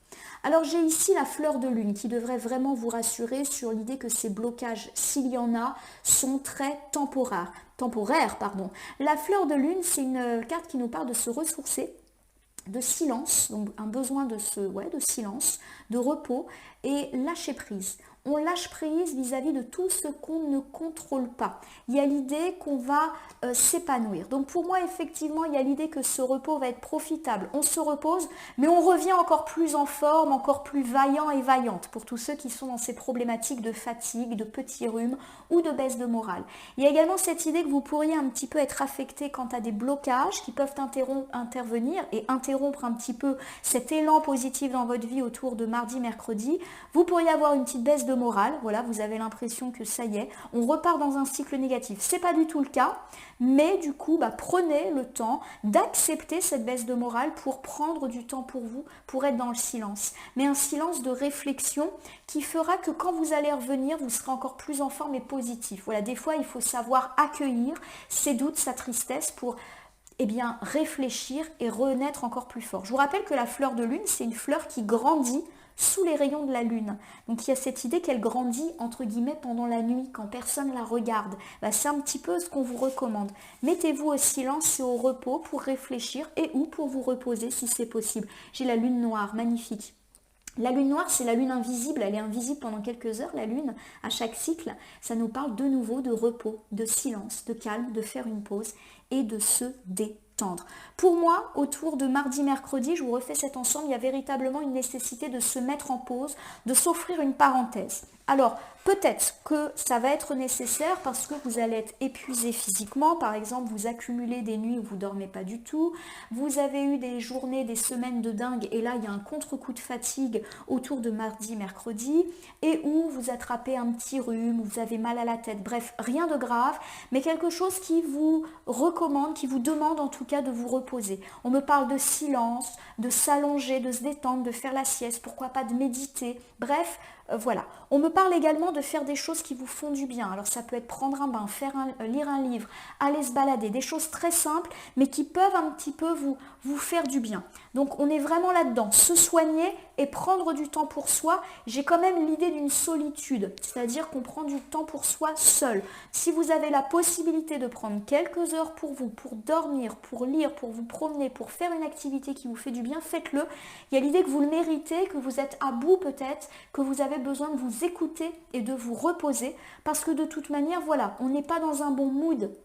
Alors j'ai ici la fleur de lune qui devrait vraiment vous rassurer sur l'idée que ces blocages, s'il y en a, sont très temporaires. La fleur de lune, c'est une carte qui nous parle de se ressourcer, de silence, donc un besoin de silence, de repos et lâcher prise. On lâche prise vis-à-vis de tout ce qu'on ne contrôle pas. Il y a l'idée qu'on va s'épanouir. Donc pour moi, effectivement, il y a l'idée que ce repos va être profitable. On se repose, mais on revient encore plus en forme, encore plus vaillant et vaillante pour tous ceux qui sont dans ces problématiques de fatigue, de petits rhumes ou de baisse de morale. Il y a également cette idée que vous pourriez un petit peu être affecté quant à des blocages qui peuvent intervenir et interrompre un petit peu cet élan positif dans votre vie autour de mardi, mercredi. Vous pourriez avoir une petite baisse de morale, voilà, vous avez l'impression que ça y est, on repart dans un cycle négatif. C'est pas du tout le cas, mais du coup, prenez le temps d'accepter cette baisse de morale pour prendre du temps pour vous, pour être dans le silence. Mais un silence de réflexion qui fera que quand vous allez revenir, vous serez encore plus en forme et positif. Voilà, des fois, il faut savoir accueillir ses doutes, sa tristesse pour réfléchir et renaître encore plus fort. Je vous rappelle que la fleur de lune, c'est une fleur qui grandit sous les rayons de la lune. Donc il y a cette idée qu'elle grandit entre guillemets pendant la nuit quand personne la regarde. C'est un petit peu ce qu'on vous recommande. Mettez-vous au silence et au repos pour réfléchir et ou pour vous reposer si c'est possible. J'ai la lune noire, magnifique. La lune noire, c'est la lune invisible, elle est invisible pendant quelques heures, la lune, à chaque cycle. Ça nous parle de nouveau de repos, de silence, de calme, de faire une pause et de se détendre. Pour moi, autour de mardi, mercredi, je vous refais cet ensemble, il y a véritablement une nécessité de se mettre en pause, de s'offrir une parenthèse. Alors, peut-être que ça va être nécessaire parce que vous allez être épuisé physiquement. Par exemple, vous accumulez des nuits où vous ne dormez pas du tout. Vous avez eu des journées, des semaines de dingue et là, il y a un contre-coup de fatigue autour de mardi, mercredi et où vous attrapez un petit rhume, vous avez mal à la tête. Bref, rien de grave, mais quelque chose qui vous recommande, qui vous demande en tout cas de vous reposer. On me parle de silence, de s'allonger, de se détendre, de faire la sieste, pourquoi pas de méditer. Bref, voilà. On me parle également de faire des choses qui vous font du bien. Alors ça peut être prendre un bain, lire un livre, aller se balader, des choses très simples mais qui peuvent un petit peu vous faire du bien. Donc on est vraiment là-dedans, se soigner et prendre du temps pour soi. J'ai quand même l'idée d'une solitude, c'est-à-dire qu'on prend du temps pour soi seul. Si vous avez la possibilité de prendre quelques heures pour vous, pour dormir, pour lire, pour vous promener, pour faire une activité qui vous fait du bien, faites-le. Il y a l'idée que vous le méritez, que vous êtes à bout peut-être, que vous avez besoin de vous écouter et de vous reposer parce que de toute manière, voilà, on n'est pas dans un bon mood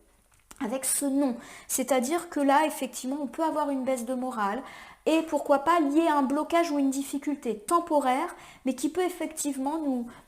avec ce nom. C'est-à-dire que là, effectivement, on peut avoir une baisse de morale et pourquoi pas lié à un blocage ou une difficulté temporaire, mais qui peut effectivement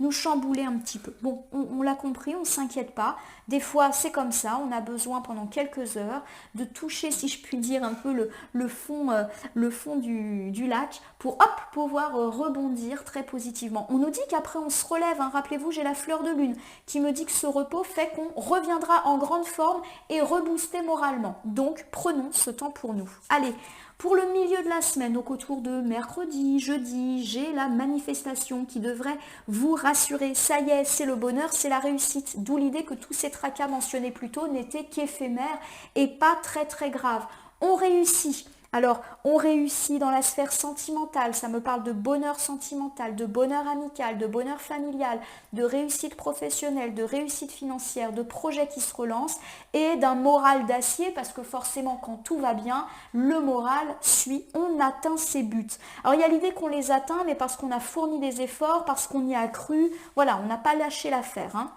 nous chambouler un petit peu. Bon, on l'a compris, on ne s'inquiète pas. Des fois, c'est comme ça, on a besoin pendant quelques heures de toucher, si je puis dire, un peu le fond du lac pour pouvoir rebondir très positivement. On nous dit qu'après on se relève, rappelez-vous, j'ai la fleur de lune qui me dit que ce repos fait qu'on reviendra en grande forme et reboosté moralement. Donc, prenons ce temps pour nous. Allez, Pour le milieu de la semaine, donc autour de mercredi, jeudi, j'ai la manifestation qui devrait vous rassurer. Ça y est, c'est le bonheur, c'est la réussite. D'où l'idée que tous ces tracas mentionnés plus tôt n'étaient qu'éphémères et pas très très graves. On réussit. Alors, on réussit dans la sphère sentimentale, ça me parle de bonheur sentimental, de bonheur amical, de bonheur familial, de réussite professionnelle, de réussite financière, de projets qui se relancent et d'un moral d'acier parce que forcément quand tout va bien, le moral suit, on atteint ses buts. Alors il y a l'idée qu'on les atteint mais parce qu'on a fourni des efforts, parce qu'on y a cru, voilà, on n'a pas lâché l'affaire, hein.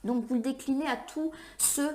Donc vous le déclinez à tout ce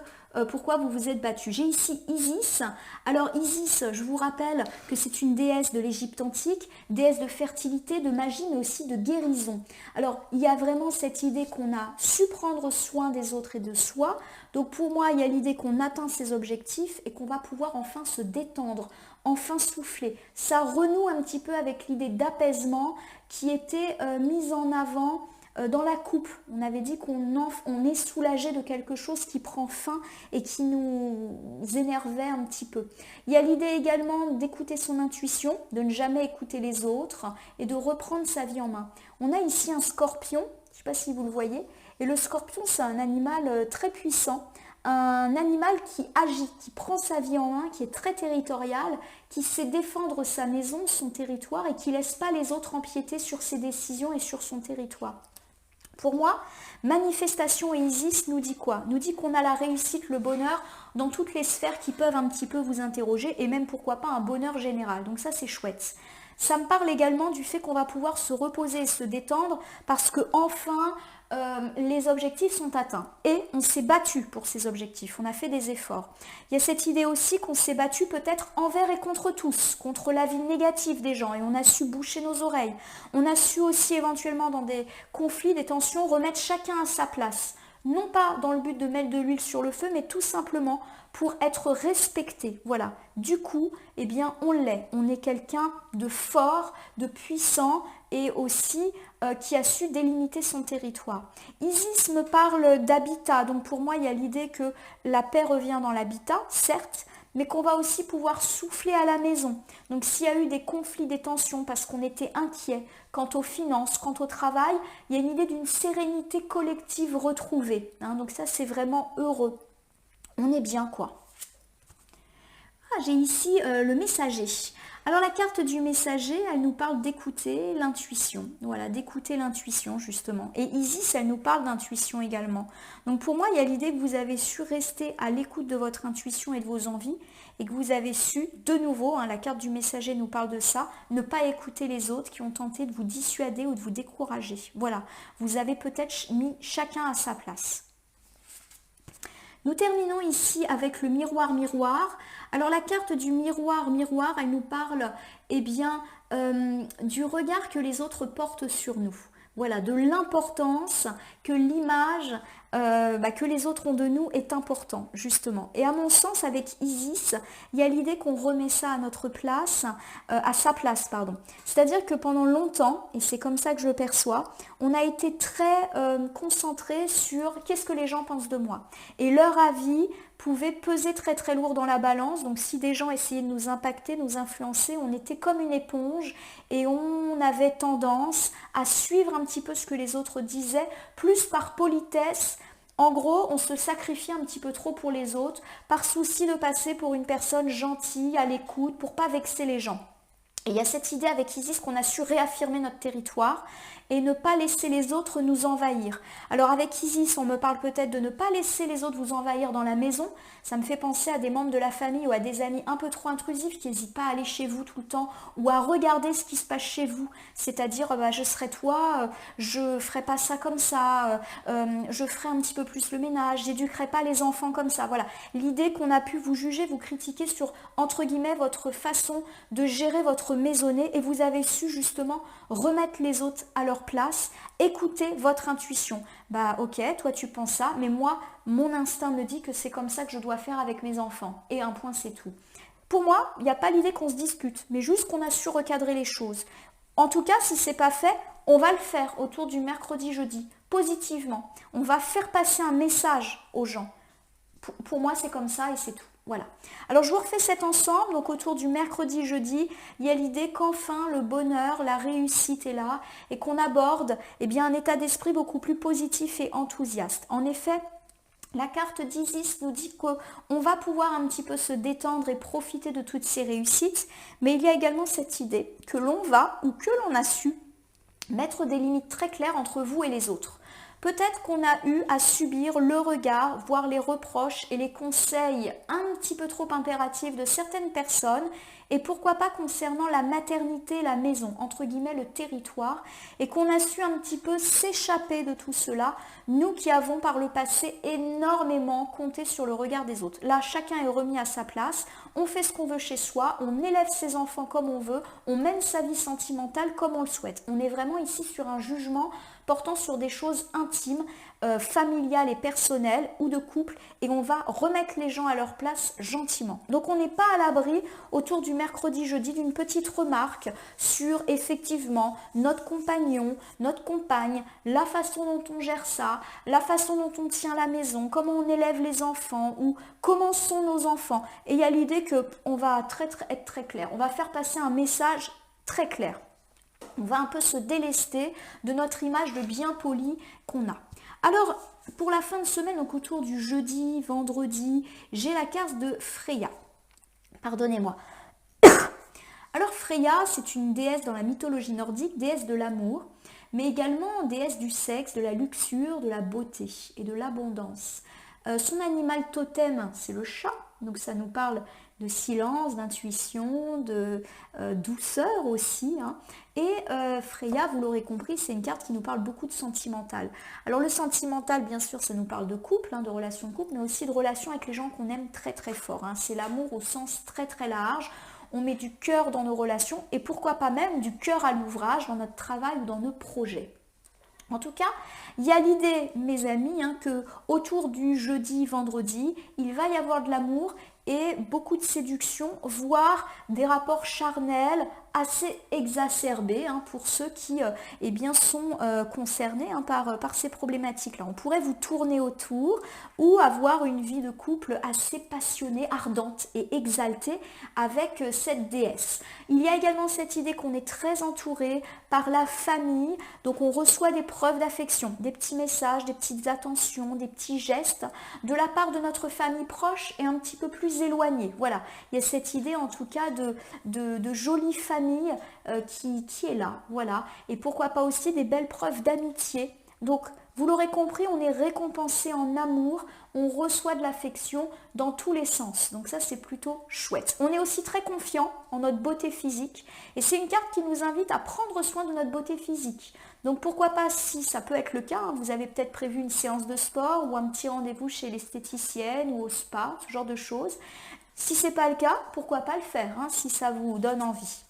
pourquoi vous vous êtes battu. J'ai ici Isis. Alors Isis, je vous rappelle que c'est une déesse de l'Égypte antique, déesse de fertilité, de magie, mais aussi de guérison. Alors il y a vraiment cette idée qu'on a su prendre soin des autres et de soi. Donc pour moi, il y a l'idée qu'on atteint ses objectifs et qu'on va pouvoir enfin se détendre, enfin souffler. Ça renoue un petit peu avec l'idée d'apaisement qui était mise en avant dans la coupe. On avait dit on est soulagé de quelque chose qui prend fin et qui nous énervait un petit peu. Il y a l'idée également d'écouter son intuition, de ne jamais écouter les autres et de reprendre sa vie en main. On a ici un scorpion, je ne sais pas si vous le voyez, et le scorpion c'est un animal très puissant, un animal qui agit, qui prend sa vie en main, qui est très territorial, qui sait défendre sa maison, son territoire et qui ne laisse pas les autres empiéter sur ses décisions et sur son territoire. Pour moi, manifestation et Isis nous dit quoi? Nous dit qu'on a la réussite, le bonheur dans toutes les sphères qui peuvent un petit peu vous interroger et même pourquoi pas un bonheur général. Donc ça c'est chouette. Ça me parle également du fait qu'on va pouvoir se reposer et se détendre parce que enfin les objectifs sont atteints et on s'est battu pour ces objectifs, on a fait des efforts. Il y a cette idée aussi qu'on s'est battu peut-être envers et contre tous, contre l'avis négatif des gens et on a su boucher nos oreilles. On a su aussi éventuellement dans des conflits, des tensions, remettre chacun à sa place. Non pas dans le but de mettre de l'huile sur le feu, mais tout simplement pour être respecté. Voilà. Du coup, eh bien, on l'est. On est quelqu'un de fort, de puissant et aussi qui a su délimiter son territoire. Isis me parle d'habitat. Donc pour moi, il y a l'idée que la paix revient dans l'habitat, certes, mais qu'on va aussi pouvoir souffler à la maison. Donc s'il y a eu des conflits, des tensions parce qu'on était inquiet quant aux finances, quant au travail, il y a une idée d'une sérénité collective retrouvée. Hein, donc ça, c'est vraiment heureux. On est bien, quoi. Ah, j'ai ici le messager. Alors la carte du messager, elle nous parle d'écouter l'intuition. Voilà, d'écouter l'intuition justement. Et Isis, elle nous parle d'intuition également. Donc pour moi, il y a l'idée que vous avez su rester à l'écoute de votre intuition et de vos envies et que vous avez su, de nouveau, hein, la carte du messager nous parle de ça, ne pas écouter les autres qui ont tenté de vous dissuader ou de vous décourager. Voilà, vous avez peut-être mis chacun à sa place. Nous terminons ici avec le miroir. Alors la carte du miroir, elle nous parle du regard que les autres portent sur nous. Voilà, de l'importance que l'image que les autres ont de nous est important, justement. Et à mon sens, avec Isis, il y a l'idée qu'on remet ça à notre place, à sa place, pardon. C'est-à-dire que pendant longtemps, et c'est comme ça que je le perçois, on a été très concentré sur qu'est-ce que les gens pensent de moi. Et leur avis pouvait peser très très lourd dans la balance. Donc si des gens essayaient de nous impacter, nous influencer, on était comme une éponge et on avait tendance à suivre un petit peu ce que les autres disaient, plus par politesse. En gros, on se sacrifiait un petit peu trop pour les autres, par souci de passer pour une personne gentille, à l'écoute, pour pas vexer les gens. Et il y a cette idée avec Isis qu'on a su réaffirmer notre territoire et ne pas laisser les autres nous envahir. Alors avec Isis, on me parle peut-être de ne pas laisser les autres vous envahir dans la maison. Ça me fait penser à des membres de la famille ou à des amis un peu trop intrusifs qui n'hésitent pas à aller chez vous tout le temps ou à regarder ce qui se passe chez vous. C'est-à-dire, je serai toi, je ferai pas ça comme ça, je ferai un petit peu plus le ménage, j'éduquerai pas les enfants comme ça. Voilà, l'idée qu'on a pu vous juger, vous critiquer sur, entre guillemets, votre façon de gérer votre maisonnée et vous avez su justement remettre les autres à leur place, écoutez votre intuition. Bah ok, toi tu penses ça, mais moi, mon instinct me dit que c'est comme ça que je dois faire avec mes enfants. Et un point, c'est tout. Pour moi, il n'y a pas l'idée qu'on se dispute, mais juste qu'on a su recadrer les choses. En tout cas, si ce n'est pas fait, on va le faire autour du mercredi-jeudi, positivement. On va faire passer un message aux gens. Pour moi, c'est comme ça et c'est tout. Voilà. Alors je vous refais cet ensemble, donc autour du mercredi, jeudi, il y a l'idée qu'enfin le bonheur, la réussite est là et qu'on aborde un état d'esprit beaucoup plus positif et enthousiaste. En effet, la carte d'Isis nous dit qu'on va pouvoir un petit peu se détendre et profiter de toutes ces réussites, mais il y a également cette idée que l'on va ou que l'on a su mettre des limites très claires entre vous et les autres. Peut-être qu'on a eu à subir le regard, voire les reproches et les conseils un petit peu trop impératifs de certaines personnes, et pourquoi pas concernant la maternité, la maison, entre guillemets le territoire, et qu'on a su un petit peu s'échapper de tout cela, nous qui avons par le passé énormément compté sur le regard des autres. Là, chacun est remis à sa place, on fait ce qu'on veut chez soi, on élève ses enfants comme on veut, on mène sa vie sentimentale comme on le souhaite. On est vraiment ici sur un jugement portant sur des choses intimes, familiales et personnelles ou de couple, et on va remettre les gens à leur place gentiment. Donc on n'est pas à l'abri autour du mercredi, jeudi d'une petite remarque sur effectivement notre compagnon, notre compagne, la façon dont on gère ça, la façon dont on tient la maison, comment on élève les enfants ou comment sont nos enfants. Et il y a l'idée qu'on va être très clair, on va faire passer un message très clair. On va un peu se délester de notre image de bien poli qu'on a. Alors, pour la fin de semaine, donc autour du jeudi, vendredi, j'ai la carte de Freya. Pardonnez-moi. Alors Freya, c'est une déesse dans la mythologie nordique, déesse de l'amour, mais également déesse du sexe, de la luxure, de la beauté et de l'abondance. Son animal totem, c'est le chat, donc ça nous parle de silence, d'intuition, de douceur aussi. Et Freya, vous l'aurez compris, c'est une carte qui nous parle beaucoup de sentimental. Alors le sentimental, bien sûr, ça nous parle de couple, de relations de couple, mais aussi de relations avec les gens qu'on aime très très fort. C'est l'amour au sens très très large. On met du cœur dans nos relations et pourquoi pas même du cœur à l'ouvrage dans notre travail ou dans nos projets. En tout cas, il y a l'idée, mes amis, que autour du jeudi, vendredi, il va y avoir de l'amour et beaucoup de séduction, voire des rapports charnels assez exacerbés pour ceux qui sont concernés par ces problématiques-là. On pourrait vous tourner autour ou avoir une vie de couple assez passionnée, ardente et exaltée avec cette déesse. Il y a également cette idée qu'on est très entouré par la famille, donc on reçoit des preuves d'affection, des petits messages, des petites attentions, des petits gestes de la part de notre famille proche et un petit peu plus éloignée. Voilà, il y a cette idée en tout cas de jolie famille qui est là, voilà, et pourquoi pas aussi des belles preuves d'amitié. Donc vous l'aurez compris, on est récompensé en amour, on reçoit de l'affection dans tous les sens, donc ça c'est plutôt chouette. On est aussi très confiant en notre beauté physique et c'est une carte qui nous invite à prendre soin de notre beauté physique. Donc pourquoi pas, si ça peut être le cas, vous avez peut-être prévu une séance de sport ou un petit rendez-vous chez l'esthéticienne ou au spa, ce genre de choses. Si ce n'est pas le cas, pourquoi pas le faire, si ça vous donne envie.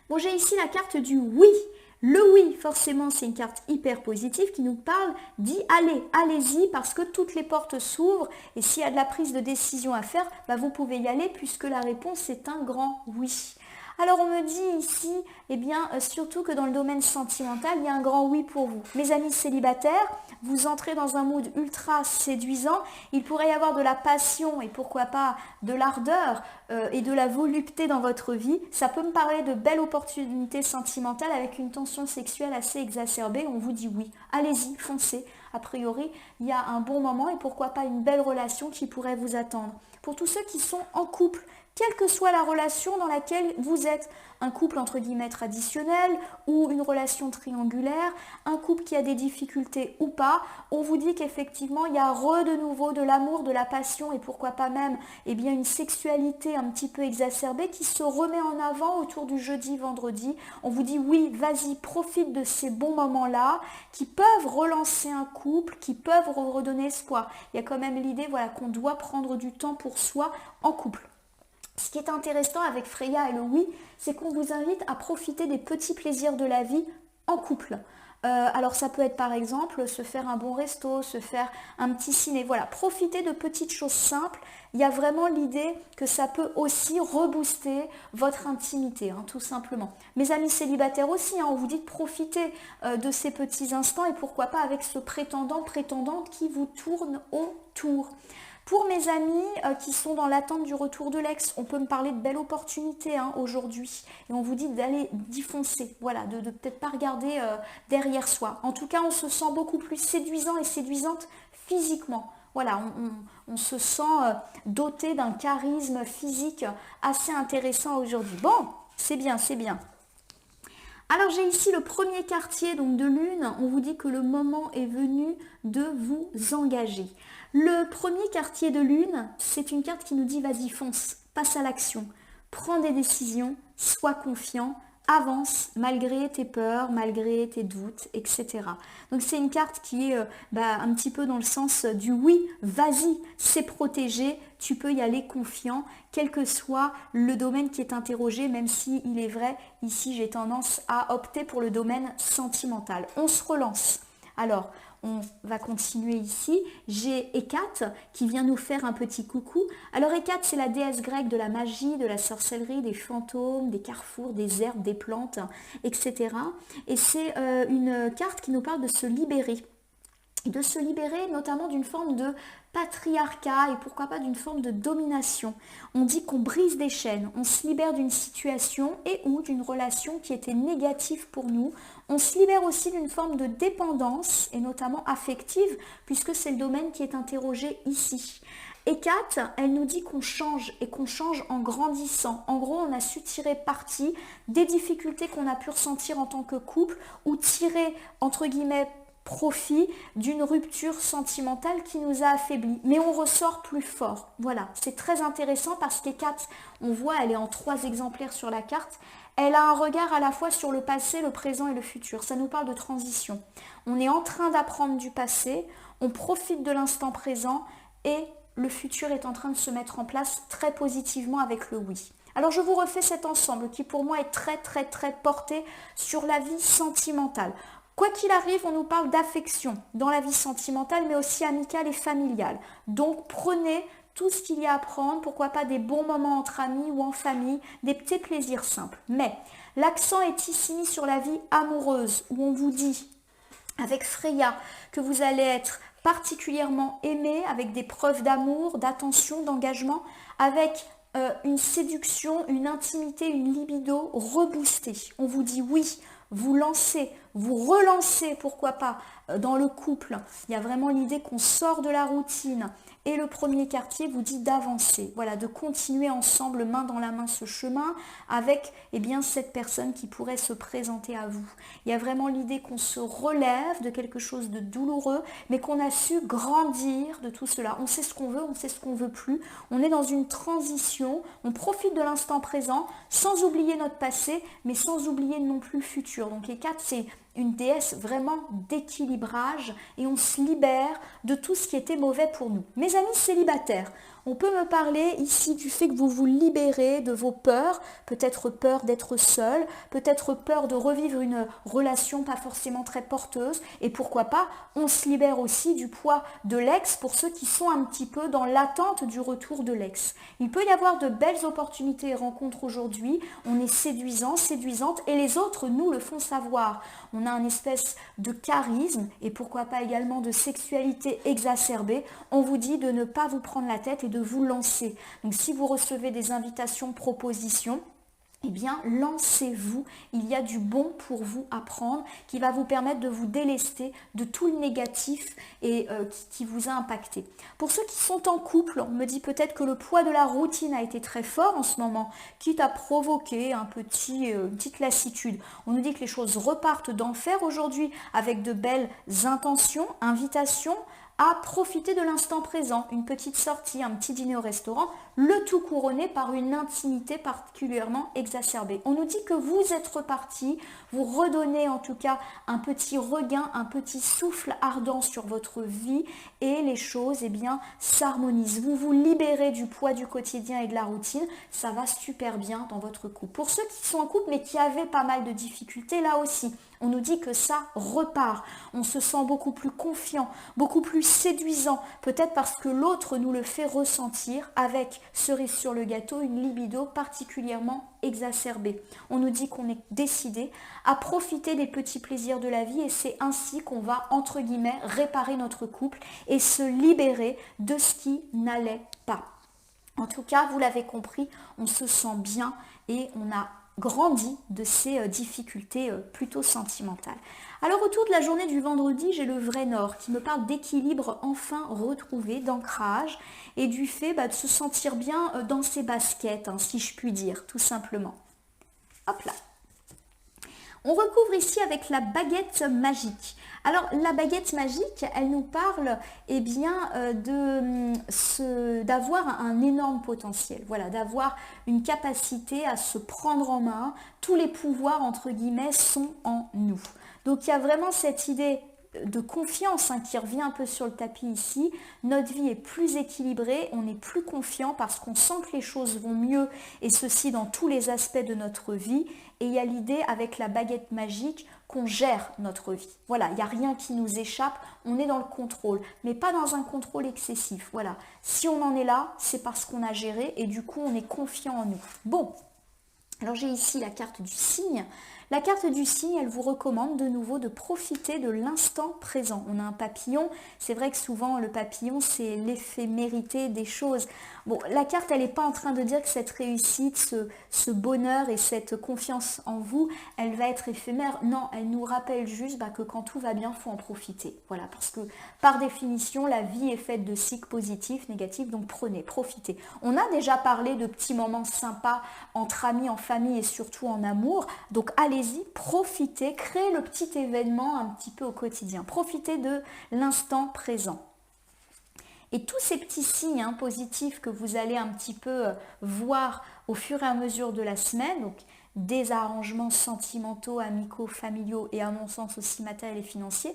Bon, j'ai ici la carte du oui. Le oui, forcément, c'est une carte hyper positive qui nous parle d'y aller. Allez-y parce que toutes les portes s'ouvrent et s'il y a de la prise de décision à faire, vous pouvez y aller puisque la réponse est un grand oui. Alors on me dit ici, surtout que dans le domaine sentimental, il y a un grand oui pour vous. Mes amis célibataires, vous entrez dans un mood ultra séduisant, il pourrait y avoir de la passion et pourquoi pas de l'ardeur et de la volupté dans votre vie. Ça peut me parler de belles opportunités sentimentales avec une tension sexuelle assez exacerbée. On vous dit oui, allez-y, foncez. A priori, il y a un bon moment et pourquoi pas une belle relation qui pourrait vous attendre. Pour tous ceux qui sont en couple, quelle que soit la relation dans laquelle vous êtes, un couple entre guillemets traditionnel ou une relation triangulaire, un couple qui a des difficultés ou pas, on vous dit qu'effectivement il y a de nouveau de l'amour, de la passion et pourquoi pas même une sexualité un petit peu exacerbée qui se remet en avant autour du jeudi, vendredi. On vous dit oui, vas-y, profite de ces bons moments-là qui peuvent relancer un couple, qui peuvent redonner espoir. Il y a quand même l'idée qu'on doit prendre du temps pour soi en couple. Ce qui est intéressant avec Freya et le oui, c'est qu'on vous invite à profiter des petits plaisirs de la vie en couple. Alors ça peut être par exemple se faire un bon resto, se faire un petit ciné, voilà, profiter de petites choses simples. Il y a vraiment l'idée que ça peut aussi rebooster votre intimité, tout simplement. Mes amis célibataires aussi, on vous dit de profiter de ces petits instants et pourquoi pas avec ce prétendant, prétendante qui vous tourne autour. Pour mes amis qui sont dans l'attente du retour de l'ex, on peut me parler de belles opportunités aujourd'hui. Et on vous dit d'aller d'y foncer. Voilà, de peut-être pas regarder derrière soi. En tout cas, on se sent beaucoup plus séduisant et séduisante physiquement. Voilà, on se sent doté d'un charisme physique assez intéressant aujourd'hui. Bon, c'est bien, c'est bien. Alors j'ai ici le premier quartier donc de lune, on vous dit que le moment est venu de vous engager. Le premier quartier de lune, c'est une carte qui nous dit vas-y fonce, passe à l'action, prends des décisions, sois confiant, avance malgré tes peurs, malgré tes doutes, etc. Donc c'est une carte qui est un petit peu dans le sens du oui, vas-y, c'est protégé, tu peux y aller confiant, quel que soit le domaine qui est interrogé, même si il est vrai, ici j'ai tendance à opter pour le domaine sentimental. On se relance. Alors, on va continuer ici. J'ai Hécate qui vient nous faire un petit coucou. Alors Hécate, c'est la déesse grecque de la magie, de la sorcellerie, des fantômes, des carrefours, des herbes, des plantes, etc. Et c'est une carte qui nous parle de se libérer. De se libérer notamment d'une forme de patriarcat et pourquoi pas d'une forme de domination. On dit qu'on brise des chaînes, on se libère d'une situation et ou d'une relation qui était négative pour nous. On se libère aussi d'une forme de dépendance et notamment affective puisque c'est le domaine qui est interrogé ici. Hécate, elle nous dit qu'on change et qu'on change en grandissant. En gros, on a su tirer parti des difficultés qu'on a pu ressentir en tant que couple ou tirer, entre guillemets, profit d'une rupture sentimentale qui nous a affaiblis. Mais on ressort plus fort. Voilà, c'est très intéressant parce qu'Hécate, on voit, elle est en 3 exemplaires sur la carte. Elle a un regard à la fois sur le passé, le présent et le futur. Ça nous parle de transition. On est en train d'apprendre du passé, on profite de l'instant présent et le futur est en train de se mettre en place très positivement avec le oui. Alors je vous refais cet ensemble qui pour moi est très très très porté sur la vie sentimentale. Quoi qu'il arrive, on nous parle d'affection dans la vie sentimentale, mais aussi amicale et familiale. Donc prenez tout ce qu'il y a à prendre, pourquoi pas des bons moments entre amis ou en famille, des petits plaisirs simples. Mais l'accent est ici mis sur la vie amoureuse, où on vous dit, avec Freya, que vous allez être particulièrement aimé, avec des preuves d'amour, d'attention, d'engagement, avec une séduction, une intimité, une libido reboostée. On vous dit oui, vous lancez, vous relancez, pourquoi pas, dans le couple. Il y a vraiment l'idée qu'on sort de la routine. Et le premier quartier vous dit d'avancer, voilà, de continuer ensemble, main dans la main, ce chemin avec cette personne qui pourrait se présenter à vous. Il y a vraiment l'idée qu'on se relève de quelque chose de douloureux, mais qu'on a su grandir de tout cela. On sait ce qu'on veut, on sait ce qu'on veut plus. On est dans une transition, on profite de l'instant présent, sans oublier notre passé, mais sans oublier non plus le futur. Donc Hécate, c'est une déesse vraiment d'équilibrage et on se libère de tout ce qui était mauvais pour nous. Mes amis célibataires, on peut me parler ici du fait que vous vous libérez de vos peurs, peut-être peur d'être seul, peut-être peur de revivre une relation pas forcément très porteuse et pourquoi pas, on se libère aussi du poids de l'ex pour ceux qui sont un petit peu dans l'attente du retour de l'ex. Il peut y avoir de belles opportunités et rencontres aujourd'hui, on est séduisant, séduisante et les autres nous le font savoir. On a un espèce de charisme et pourquoi pas également de sexualité exacerbée. On vous dit de ne pas vous prendre la tête et de vous lancer. Donc si vous recevez des invitations, propositions, eh bien, lancez-vous. Il y a du bon pour vous à prendre qui va vous permettre de vous délester de tout le négatif et qui vous a impacté. Pour ceux qui sont en couple, on me dit peut-être que le poids de la routine a été très fort en ce moment, quitte à provoquer une petite lassitude. On nous dit que les choses repartent d'enfer aujourd'hui avec de belles intentions, invitations, à profiter de l'instant présent, une petite sortie, un petit dîner au restaurant, le tout couronné par une intimité particulièrement exacerbée. On nous dit que vous êtes reparti, vous redonnez en tout cas un petit regain, un petit souffle ardent sur votre vie et les choses s'harmonisent. Vous vous libérez du poids du quotidien et de la routine, ça va super bien dans votre couple. Pour ceux qui sont en couple mais qui avaient pas mal de difficultés, là aussi, On nous dit que ça repart. On se sent beaucoup plus confiant, beaucoup plus séduisant, peut-être parce que l'autre nous le fait ressentir avec, cerise sur le gâteau, une libido particulièrement exacerbée. On nous dit qu'on est décidé à profiter des petits plaisirs de la vie et c'est ainsi qu'on va, entre guillemets, réparer notre couple et se libérer de ce qui n'allait pas. En tout cas, vous l'avez compris, on se sent bien et on a grandi de ces difficultés plutôt sentimentales. Alors autour de la journée du vendredi, j'ai le vrai nord qui me parle d'équilibre enfin retrouvé, d'ancrage et du fait de se sentir bien dans ses baskets, hein, si je puis dire, tout simplement. Hop là. On recouvre ici avec la baguette magique. Alors la baguette magique, elle nous parle d'avoir un énorme potentiel, voilà, d'avoir une capacité à se prendre en main. Tous les pouvoirs entre guillemets sont en nous. Donc il y a vraiment cette idée de confiance qui revient un peu sur le tapis ici. Notre vie est plus équilibrée, on est plus confiant parce qu'on sent que les choses vont mieux et ceci dans tous les aspects de notre vie. Et il y a l'idée avec la baguette magique qu'on gère notre vie. Voilà, il n'y a rien qui nous échappe, on est dans le contrôle, mais pas dans un contrôle excessif. Voilà, si on en est là, c'est parce qu'on a géré et du coup on est confiant en nous. Bon, alors j'ai ici la carte du cygne. La carte du cygne, elle vous recommande de nouveau de profiter de l'instant présent. On a un papillon, c'est vrai que souvent le papillon c'est l'éphémérité des choses. Bon, la carte elle n'est pas en train de dire que cette réussite, ce bonheur et cette confiance en vous, elle va être éphémère. Non, elle nous rappelle juste que quand tout va bien, il faut en profiter. Voilà, parce que par définition, la vie est faite de cycles positifs, négatifs, donc profitez. On a déjà parlé de petits moments sympas entre amis, en famille et surtout en amour, donc allez-y, profitez, créez le petit événement un petit peu au quotidien. Profitez de l'instant présent. Et tous ces petits signes positifs que vous allez un petit peu voir au fur et à mesure de la semaine, donc des arrangements sentimentaux, amicaux, familiaux et à mon sens aussi matériels et financiers,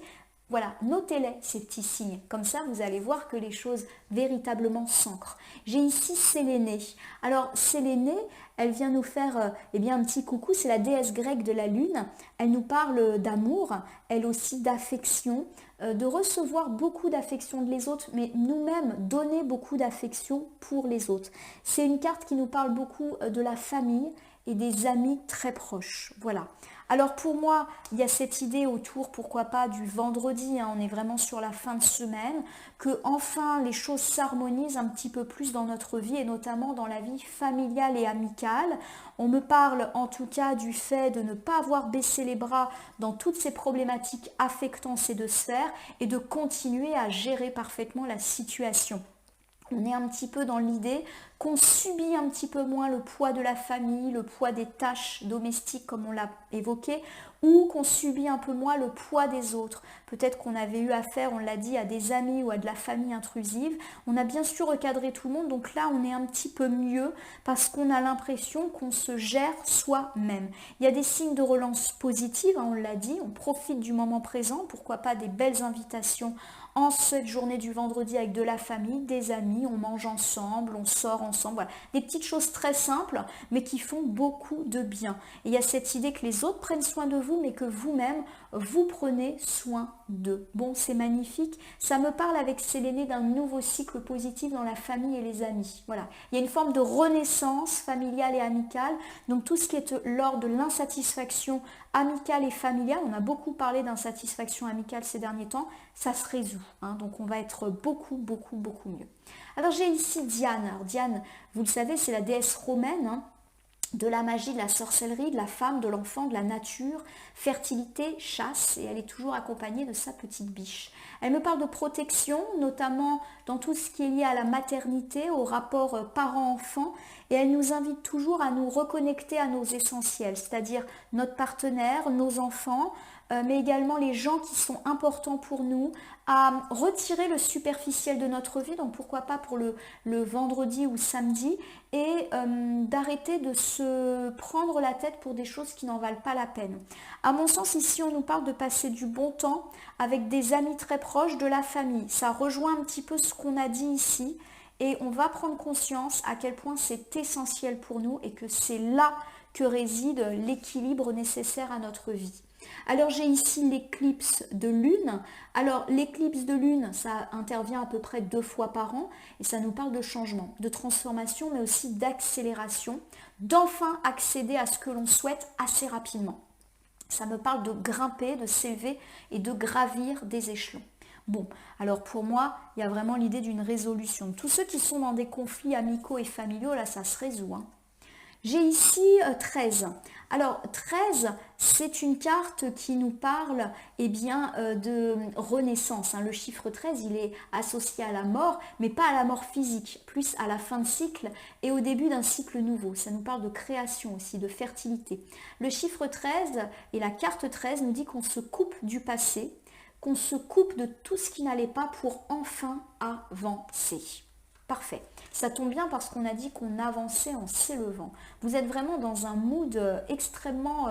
voilà, notez-les ces petits signes. Comme ça, vous allez voir que les choses véritablement s'ancrent. J'ai ici Sélénée. Alors, Sélénée, elle vient nous faire un petit coucou. C'est la déesse grecque de la lune. Elle nous parle d'amour, elle aussi d'affection, de recevoir beaucoup d'affection de les autres, mais nous-mêmes donner beaucoup d'affection pour les autres. C'est une carte qui nous parle beaucoup de la famille et des amis très proches. Voilà. Alors pour moi, il y a cette idée autour, pourquoi pas, du vendredi, on est vraiment sur la fin de semaine, que enfin les choses s'harmonisent un petit peu plus dans notre vie et notamment dans la vie familiale et amicale. On me parle en tout cas du fait de ne pas avoir baissé les bras dans toutes ces problématiques affectant ces deux sphères et de continuer à gérer parfaitement la situation. On est un petit peu dans l'idée qu'on subit un petit peu moins le poids de la famille, le poids des tâches domestiques comme on l'a évoqué, ou qu'on subit un peu moins le poids des autres. Peut-être qu'on avait eu affaire, on l'a dit, à des amis ou à de la famille intrusive. On a bien sûr recadré tout le monde, donc là on est un petit peu mieux parce qu'on a l'impression qu'on se gère soi-même. Il y a des signes de relance positive, on l'a dit, on profite du moment présent, pourquoi pas des belles invitations en cette journée du vendredi avec de la famille, des amis, on mange ensemble, on sort ensemble, voilà. Des petites choses très simples, mais qui font beaucoup de bien. Et il y a cette idée que les autres prennent soin de vous, mais que vous-même, vous prenez soin d'eux. Bon, c'est magnifique. Ça me parle avec Sélénée d'un nouveau cycle positif dans la famille et les amis. Voilà. Il y a une forme de renaissance familiale et amicale. Donc tout ce qui est l'ordre de l'insatisfaction amicale et familiale, on a beaucoup parlé d'insatisfaction amicale ces derniers temps, ça se résout. Donc on va être beaucoup mieux. Alors j'ai ici Diane. Alors Diane, vous le savez, c'est la déesse romaine de la magie, de la sorcellerie, de la femme, de l'enfant, de la nature, fertilité, chasse, et elle est toujours accompagnée de sa petite biche. Elle me parle de protection, notamment dans tout ce qui est lié à la maternité, au rapport parent-enfant, et elle nous invite toujours à nous reconnecter à nos essentiels, c'est-à-dire notre partenaire, nos enfants, mais également les gens qui sont importants pour nous, à retirer le superficiel de notre vie, donc pourquoi pas pour le vendredi ou samedi, et d'arrêter de se prendre la tête pour des choses qui n'en valent pas la peine. À mon sens, ici, on nous parle de passer du bon temps avec des amis très proches, de la famille. Ça rejoint un petit peu ce qu'on a dit ici, et on va prendre conscience à quel point c'est essentiel pour nous et que c'est là que réside l'équilibre nécessaire à notre vie. Alors j'ai ici l'éclipse de lune. Alors l'éclipse de lune, ça intervient à peu près 2 fois par an et ça nous parle de changement, de transformation, mais aussi d'accélération, d'enfin accéder à ce que l'on souhaite assez rapidement. Ça me parle de grimper, de s'élever et de gravir des échelons. Bon, alors pour moi, il y a vraiment l'idée d'une résolution. Tous ceux qui sont dans des conflits amicaux et familiaux, là, ça se résout, hein. J'ai ici 13. Alors 13, c'est une carte qui nous parle de renaissance, hein. Le chiffre 13, il est associé à la mort, mais pas à la mort physique, plus à la fin de cycle et au début d'un cycle nouveau. Ça nous parle de création aussi, de fertilité. Le chiffre 13 et la carte 13 nous dit qu'on se coupe du passé, qu'on se coupe de tout ce qui n'allait pas pour enfin avancer. Parfait. Ça tombe bien parce qu'on a dit qu'on avançait en s'élevant. Vous êtes vraiment dans un mood extrêmement,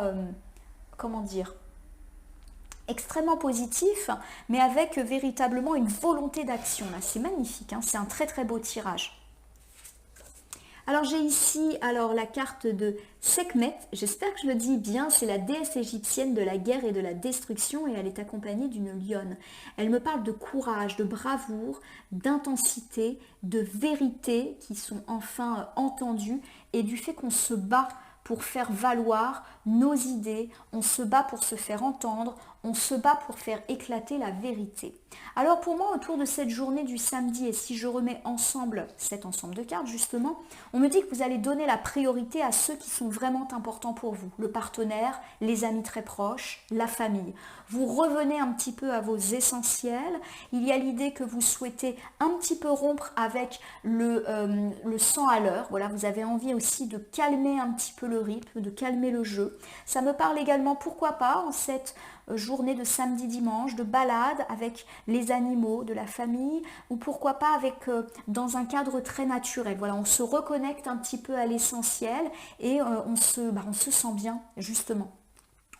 extrêmement positif, mais avec véritablement une volonté d'action. Là, c'est magnifique, hein. C'est un très très beau tirage. Alors j'ai ici la carte de Sekhmet, j'espère que je le dis bien, c'est la déesse égyptienne de la guerre et de la destruction et elle est accompagnée d'une lionne. Elle me parle de courage, de bravoure, d'intensité, de vérité qui sont enfin entendues et du fait qu'on se bat pour faire valoir nos idées, on se bat pour se faire entendre, on se bat pour faire éclater la vérité. Alors pour moi, autour de cette journée du samedi, et si je remets ensemble cet ensemble de cartes justement, on me dit que vous allez donner la priorité à ceux qui sont vraiment importants pour vous, le partenaire, les amis très proches, la famille. Vous revenez un petit peu à vos essentiels, il y a l'idée que vous souhaitez un petit peu rompre avec le sang à l'heure, voilà, vous avez envie aussi de calmer un petit peu le rythme, de calmer le jeu. Ça me parle également, pourquoi pas, en cette journée de samedi-dimanche, de balade avec les animaux de la famille ou pourquoi pas dans un cadre très naturel. Voilà, on se reconnecte un petit peu à l'essentiel et on se sent bien justement.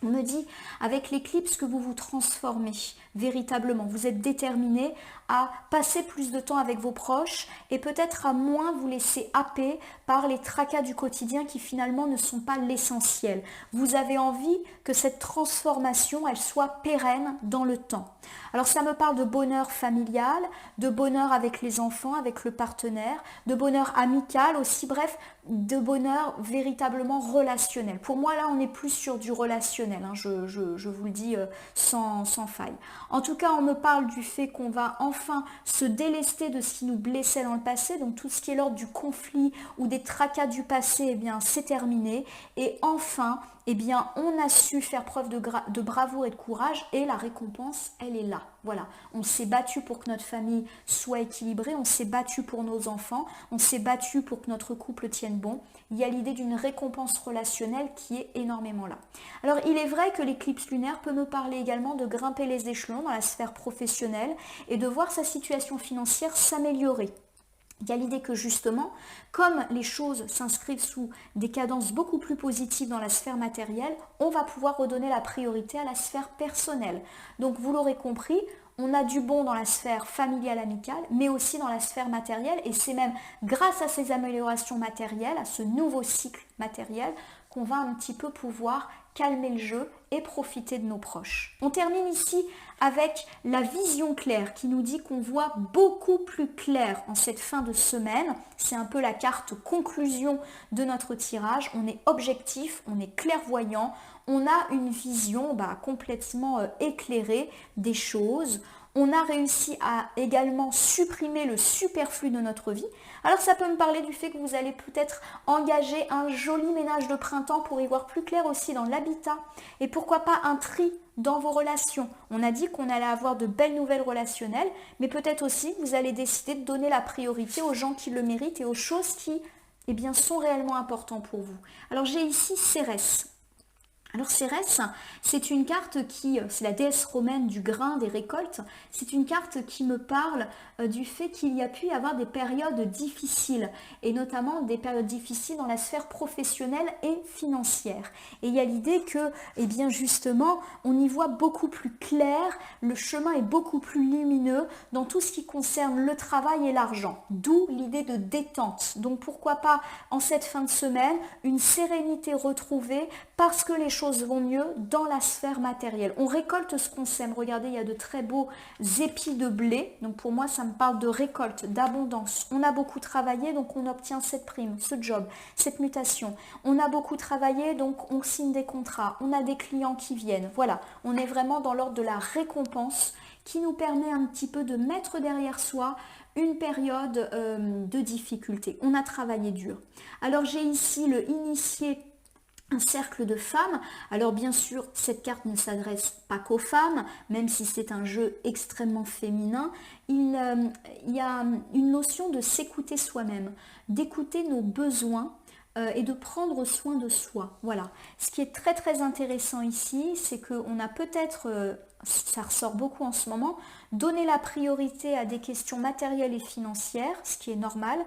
On me dit avec l'éclipse que vous vous transformez véritablement. Vous êtes déterminé à passer plus de temps avec vos proches et peut-être à moins vous laisser happer par les tracas du quotidien qui finalement ne sont pas l'essentiel. Vous avez envie que cette transformation, elle soit pérenne dans le temps. Alors ça me parle de bonheur familial, de bonheur avec les enfants, avec le partenaire, de bonheur amical aussi, bref, de bonheur véritablement relationnel. Pour moi là on est plus sur du relationnel, hein, je vous le dis sans faille. En tout cas on me parle du fait qu'on va enfin se délester de ce qui nous blessait dans le passé, donc tout ce qui est l'ordre du conflit ou des tracas du passé, eh bien c'est terminé et enfin eh bien, on a su faire preuve de bravoure et de courage et la récompense, elle est là. Voilà, on s'est battu pour que notre famille soit équilibrée, on s'est battu pour nos enfants, on s'est battu pour que notre couple tienne bon. Il y a l'idée d'une récompense relationnelle qui est énormément là. Alors, il est vrai que l'éclipse lunaire peut me parler également de grimper les échelons dans la sphère professionnelle et de voir sa situation financière s'améliorer. Il y a l'idée que justement, comme les choses s'inscrivent sous des cadences beaucoup plus positives dans la sphère matérielle, on va pouvoir redonner la priorité à la sphère personnelle. Donc vous l'aurez compris, on a du bon dans la sphère familiale amicale, mais aussi dans la sphère matérielle, et c'est même grâce à ces améliorations matérielles, à ce nouveau cycle matériel, qu'on va un petit peu pouvoir calmer le jeu et profiter de nos proches. On termine ici avec la vision claire qui nous dit qu'on voit beaucoup plus clair en cette fin de semaine. C'est un peu la carte conclusion de notre tirage. On est objectif, on est clairvoyant, on a une vision complètement éclairée des choses. On a réussi à également supprimer le superflu de notre vie. Alors ça peut me parler du fait que vous allez peut-être engager un joli ménage de printemps pour y voir plus clair aussi dans l'habitat. Et pourquoi pas un tri dans vos relations. On a dit qu'on allait avoir de belles nouvelles relationnelles, mais peut-être aussi que vous allez décider de donner la priorité aux gens qui le méritent et aux choses qui sont réellement importantes pour vous. Alors j'ai ici Cérès. Alors Cérès, c'est une carte c'est la déesse romaine du grain, des récoltes. C'est une carte qui me parle du fait qu'il y a pu y avoir des périodes difficiles, et notamment des périodes difficiles dans la sphère professionnelle et financière. Et il y a l'idée que, justement, on y voit beaucoup plus clair, le chemin est beaucoup plus lumineux dans tout ce qui concerne le travail et l'argent. D'où l'idée de détente. Donc pourquoi pas, en cette fin de semaine, une sérénité retrouvée parce que les choses choses vont mieux dans la sphère matérielle. On récolte ce qu'on sème. Regardez, il y a de très beaux épis de blé. Donc pour moi, ça me parle de récolte, d'abondance. On a beaucoup travaillé, donc on obtient cette prime, ce job, cette mutation. On a beaucoup travaillé, donc on signe des contrats. On a des clients qui viennent. Voilà, on est vraiment dans l'ordre de la récompense qui nous permet un petit peu de mettre derrière soi une période de difficulté. On a travaillé dur. Alors j'ai ici le initié, un cercle de femmes. Alors bien sûr, cette carte ne s'adresse pas qu'aux femmes, même si c'est un jeu extrêmement féminin. Il y a une notion de s'écouter soi-même, d'écouter nos besoins et de prendre soin de soi. Voilà. Ce qui est très très intéressant ici, c'est qu'on a peut-être, ça ressort beaucoup en ce moment, donné la priorité à des questions matérielles et financières, ce qui est normal.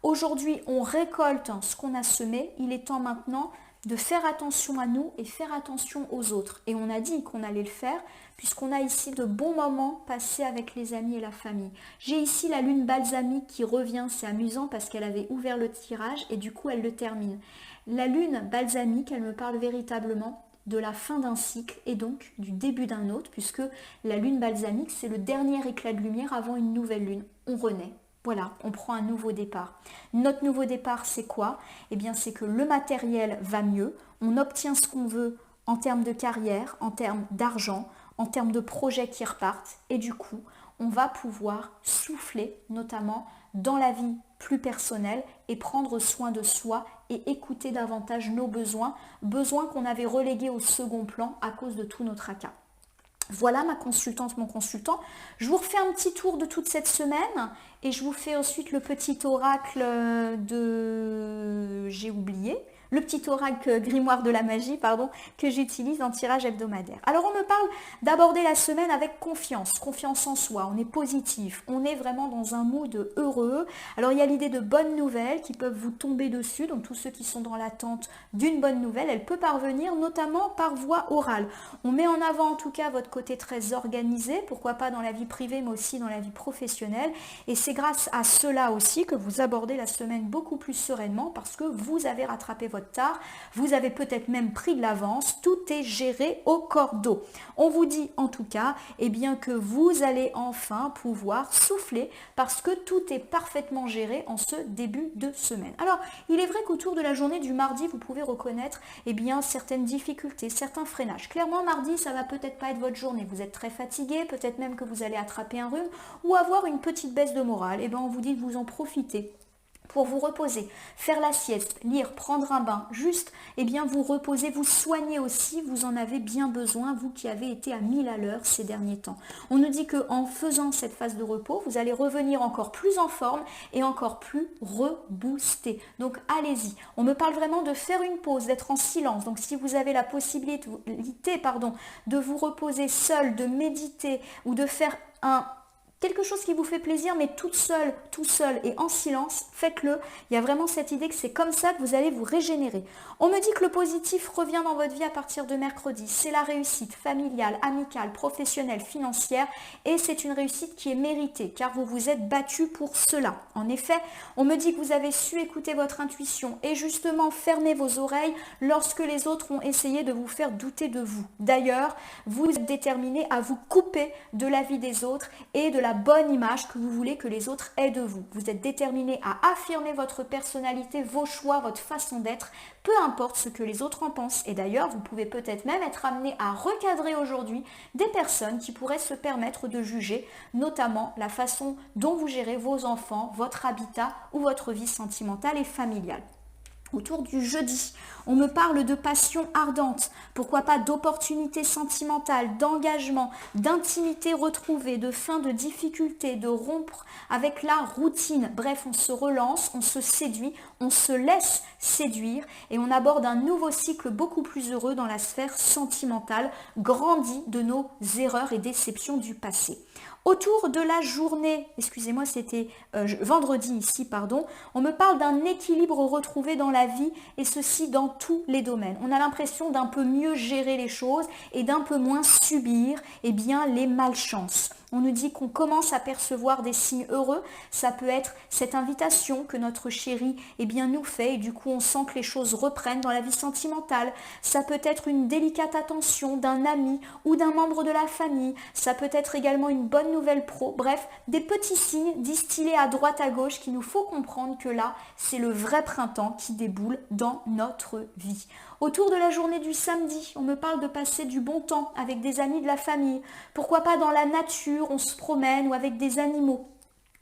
Aujourd'hui, on récolte ce qu'on a semé. Il est temps maintenant de faire attention à nous et faire attention aux autres. Et on a dit qu'on allait le faire, puisqu'on a ici de bons moments passés avec les amis et la famille. J'ai ici la lune balsamique qui revient, c'est amusant parce qu'elle avait ouvert le tirage et du coup elle le termine. La lune balsamique, elle me parle véritablement de la fin d'un cycle et donc du début d'un autre, puisque la lune balsamique, c'est le dernier éclat de lumière avant une nouvelle lune. On renaît. Voilà, on prend un nouveau départ. Notre nouveau départ, c'est quoi? Eh bien, c'est que le matériel va mieux, on obtient ce qu'on veut en termes de carrière, en termes d'argent, en termes de projets qui repartent, et du coup, on va pouvoir souffler, notamment dans la vie plus personnelle, et prendre soin de soi et écouter davantage nos besoins, besoins qu'on avait relégués au second plan à cause de tout notre tracas. Voilà ma consultante, mon consultant. Je vous refais un petit tour de toute cette semaine et je vous fais ensuite le petit oracle de... J'ai oublié. Le petit oracle grimoire de la magie, pardon, que j'utilise en tirage hebdomadaire. Alors on me parle d'aborder la semaine avec confiance, confiance en soi, on est positif, on est vraiment dans un mood heureux. Alors il y a l'idée de bonnes nouvelles qui peuvent vous tomber dessus, donc tous ceux qui sont dans l'attente d'une bonne nouvelle, elle peut parvenir notamment par voie orale. On met en avant en tout cas votre côté très organisé, pourquoi pas dans la vie privée mais aussi dans la vie professionnelle, et c'est grâce à cela aussi que vous abordez la semaine beaucoup plus sereinement parce que vous avez rattrapé votre tard, vous avez peut-être même pris de l'avance, tout est géré au cordeau. On vous dit en tout cas eh bien, que vous allez enfin pouvoir souffler parce que tout est parfaitement géré en ce début de semaine. Alors, il est vrai qu'autour de la journée du mardi, vous pouvez reconnaître eh bien, certaines difficultés, certains freinages. Clairement, mardi, ça va peut-être pas être votre journée. Vous êtes très fatigué, peut-être même que vous allez attraper un rhume ou avoir une petite baisse de morale. Eh bien, on vous dit de vous en profiter pour vous reposer, faire la sieste, lire, prendre un bain, juste eh bien vous reposer, vous soigner aussi, vous en avez bien besoin, vous qui avez été à 1000 à l'heure ces derniers temps. On nous dit qu'en faisant cette phase de repos, vous allez revenir encore plus en forme et encore plus reboosté. Donc allez-y. On me parle vraiment de faire une pause, d'être en silence. Donc si vous avez la possibilité de vous reposer seul, de méditer ou de faire quelque chose qui vous fait plaisir, mais toute seule, tout seul et en silence, faites-le. Il y a vraiment cette idée que c'est comme ça que vous allez vous régénérer. On me dit que le positif revient dans votre vie à partir de mercredi. C'est la réussite familiale, amicale, professionnelle, financière et c'est une réussite qui est méritée car vous vous êtes battu pour cela. En effet, on me dit que vous avez su écouter votre intuition et justement fermer vos oreilles lorsque les autres ont essayé de vous faire douter de vous. D'ailleurs, vous êtes déterminé à vous couper de la vie des autres et de la bonne image que vous voulez que les autres aient de vous. Vous êtes déterminé à affirmer votre personnalité, vos choix, votre façon d'être, peu importe ce que les autres en pensent. Et d'ailleurs, vous pouvez peut-être même être amené à recadrer aujourd'hui des personnes qui pourraient se permettre de juger, notamment la façon dont vous gérez vos enfants, votre habitat ou votre vie sentimentale et familiale. Autour du jeudi, on me parle de passion ardente, pourquoi pas d'opportunités sentimentales, d'engagement, d'intimité retrouvée, de fin de difficulté, de rompre avec la routine. Bref, on se relance, on se séduit, on se laisse séduire et on aborde un nouveau cycle beaucoup plus heureux dans la sphère sentimentale, grandi de nos erreurs et déceptions du passé. Autour de la journée, excusez-moi, c'était vendredi ici, pardon, on me parle d'un équilibre retrouvé dans la vie et ceci dans tous les domaines. On a l'impression d'un peu mieux gérer les choses et d'un peu moins subir eh bien, les malchances. On nous dit qu'on commence à percevoir des signes heureux. Ça peut être cette invitation que notre chéri nous fait et du coup on sent que les choses reprennent dans la vie sentimentale. Ça peut être une délicate attention d'un ami ou d'un membre de la famille. Ça peut être également une bonne nouvelle pro. Bref, des petits signes distillés à droite à gauche qu'il nous faut comprendre que là, c'est le vrai printemps qui déboule dans notre vie. Autour de la journée du samedi, on me parle de passer du bon temps avec des amis de la famille. Pourquoi pas dans la nature, on se promène ou avec des animaux.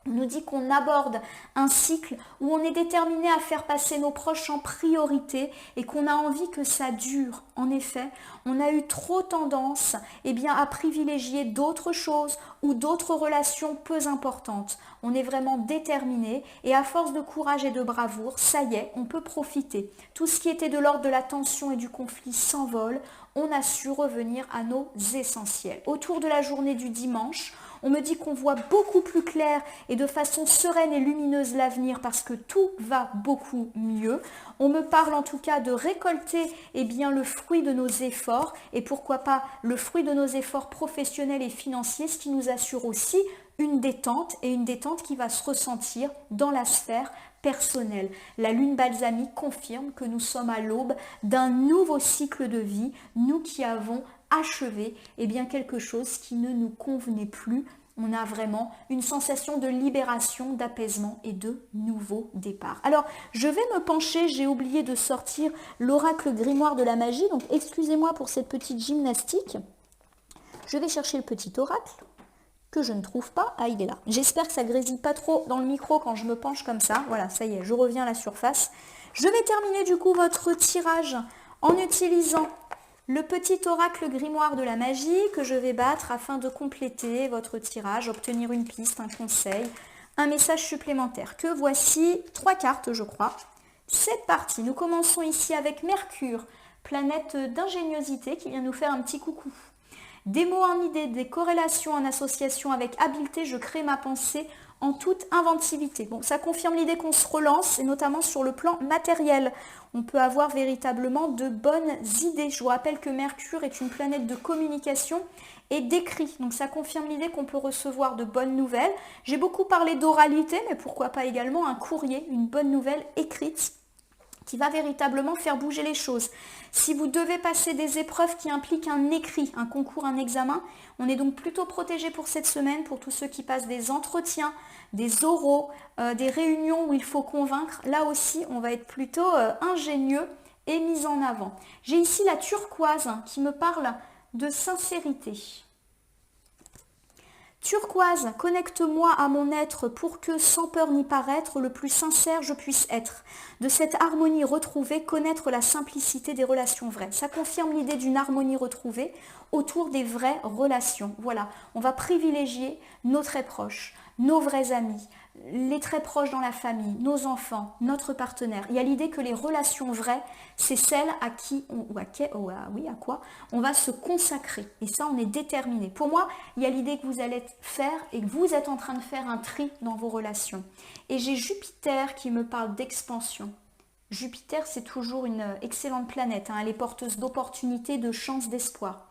On nous dit qu'on aborde un cycle où on est déterminé à faire passer nos proches en priorité et qu'on a envie que ça dure. En effet, on a eu trop tendance à privilégier d'autres choses ou d'autres relations peu importantes. On est vraiment déterminé et à force de courage et de bravoure, ça y est, on peut profiter. Tout ce qui était de l'ordre de la tension et du conflit s'envole. On a su revenir à nos essentiels. Autour de la journée du dimanche, on me dit qu'on voit beaucoup plus clair et de façon sereine et lumineuse l'avenir parce que tout va beaucoup mieux. On me parle en tout cas de récolter le fruit de nos efforts et pourquoi pas le fruit de nos efforts professionnels et financiers, ce qui nous assure aussi une détente et une détente qui va se ressentir dans la sphère personnelle. La lune balsamique confirme que nous sommes à l'aube d'un nouveau cycle de vie, nous qui avons achevé quelque chose qui ne nous convenait plus. On a vraiment une sensation de libération, d'apaisement et de nouveau départ. Alors, je vais me pencher, j'ai oublié de sortir l'oracle grimoire de la magie, donc excusez-moi pour cette petite gymnastique. Je vais chercher le petit oracle que je ne trouve pas. Ah, il est là. J'espère que ça grésille pas trop dans le micro quand je me penche comme ça. Voilà, ça y est, je reviens à la surface. Je vais terminer du coup votre tirage en utilisant le petit oracle grimoire de la magie que je vais battre afin de compléter votre tirage, obtenir une piste, un conseil, un message supplémentaire. Que voici 3 cartes, je crois. C'est parti. Nous commençons ici avec Mercure, planète d'ingéniosité qui vient nous faire un petit coucou. Des mots en idée, des corrélations en association avec habileté, je crée ma pensée en toute inventivité. Bon, ça confirme l'idée qu'on se relance, et notamment sur le plan matériel. On peut avoir véritablement de bonnes idées. Je vous rappelle que Mercure est une planète de communication et d'écrit. Donc ça confirme l'idée qu'on peut recevoir de bonnes nouvelles. J'ai beaucoup parlé d'oralité, mais pourquoi pas également un courrier, une bonne nouvelle écrite qui va véritablement faire bouger les choses. Si vous devez passer des épreuves qui impliquent un écrit, un concours, un examen, on est donc plutôt protégé pour cette semaine, pour tous ceux qui passent des entretiens, des oraux, des réunions où il faut convaincre. Là aussi, on va être plutôt ingénieux et mis en avant. J'ai ici la turquoise qui me parle de sincérité. Turquoise, connecte-moi à mon être pour que, sans peur ni paraître, le plus sincère je puisse être. De cette harmonie retrouvée, connaître la simplicité des relations vraies. Ça confirme l'idée d'une harmonie retrouvée autour des vraies relations. Voilà, on va privilégier nos très proches, nos vrais amis, les très proches dans la famille, nos enfants, notre partenaire. Il y a l'idée que les relations vraies, c'est celles à qui à quoi on va se consacrer. Et ça, on est déterminé. Pour moi, il y a l'idée que vous allez faire et que vous êtes en train de faire un tri dans vos relations. Et j'ai Jupiter qui me parle d'expansion. Jupiter, c'est toujours une excellente planète. Elle est porteuse d'opportunités, de chances, d'espoir.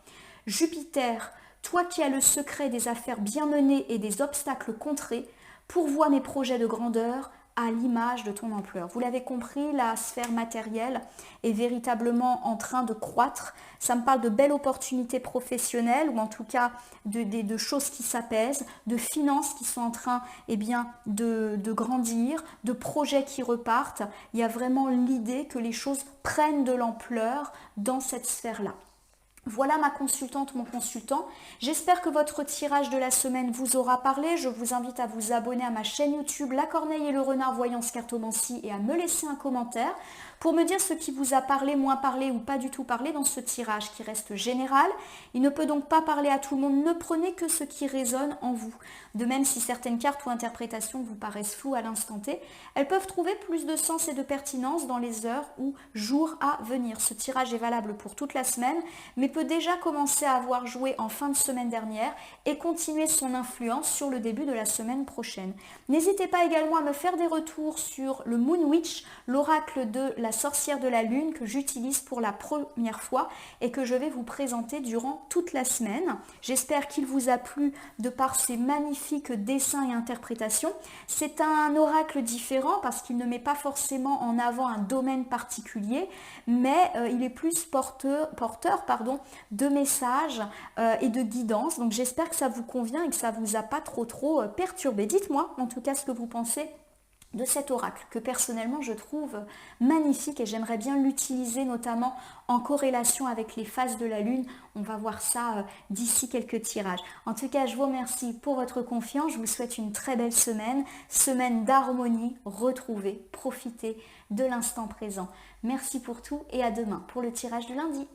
Jupiter, toi qui as le secret des affaires bien menées et des obstacles contrés, pourvois mes projets de grandeur à l'image de ton ampleur. Vous l'avez compris, la sphère matérielle est véritablement en train de croître. Ça me parle de belles opportunités professionnelles ou en tout cas de choses qui s'apaisent, de finances qui sont en train de grandir, de projets qui repartent. Il y a vraiment l'idée que les choses prennent de l'ampleur dans cette sphère-là. Voilà ma consultante, mon consultant. J'espère que votre tirage de la semaine vous aura parlé. Je vous invite à vous abonner à ma chaîne YouTube La Corneille et le Renard Voyance Cartomancie et à me laisser un commentaire pour me dire ce qui vous a parlé, moins parlé ou pas du tout parlé dans ce tirage qui reste général. Il ne peut donc pas parler à tout le monde. Ne prenez que ce qui résonne en vous. De même, si certaines cartes ou interprétations vous paraissent floues à l'instant T, elles peuvent trouver plus de sens et de pertinence dans les heures ou jours à venir. Ce tirage est valable pour toute la semaine, mais mais peut déjà commencer à avoir joué en fin de semaine dernière et continuer son influence sur le début de la semaine prochaine. N'hésitez pas également à me faire des retours sur le Moon Witch, l'oracle de la sorcière de la lune que j'utilise pour la première fois et que je vais vous présenter durant toute la semaine. J'espère qu'il vous a plu de par ses magnifiques dessins et interprétations. C'est un oracle différent parce qu'il ne met pas forcément en avant un domaine particulier, mais il est plus porteur de messages et de guidance. Donc j'espère que ça vous convient et que ça ne vous a pas trop perturbé. Dites-moi en tout cas ce que vous pensez de cet oracle que personnellement je trouve magnifique et j'aimerais bien l'utiliser notamment en corrélation avec les phases de la lune. On va voir ça d'ici quelques tirages. En tout cas, je vous remercie pour votre confiance. Je vous souhaite une très belle semaine, semaine d'harmonie. Retrouvez, profitez de l'instant présent. Merci pour tout et à demain pour le tirage de lundi.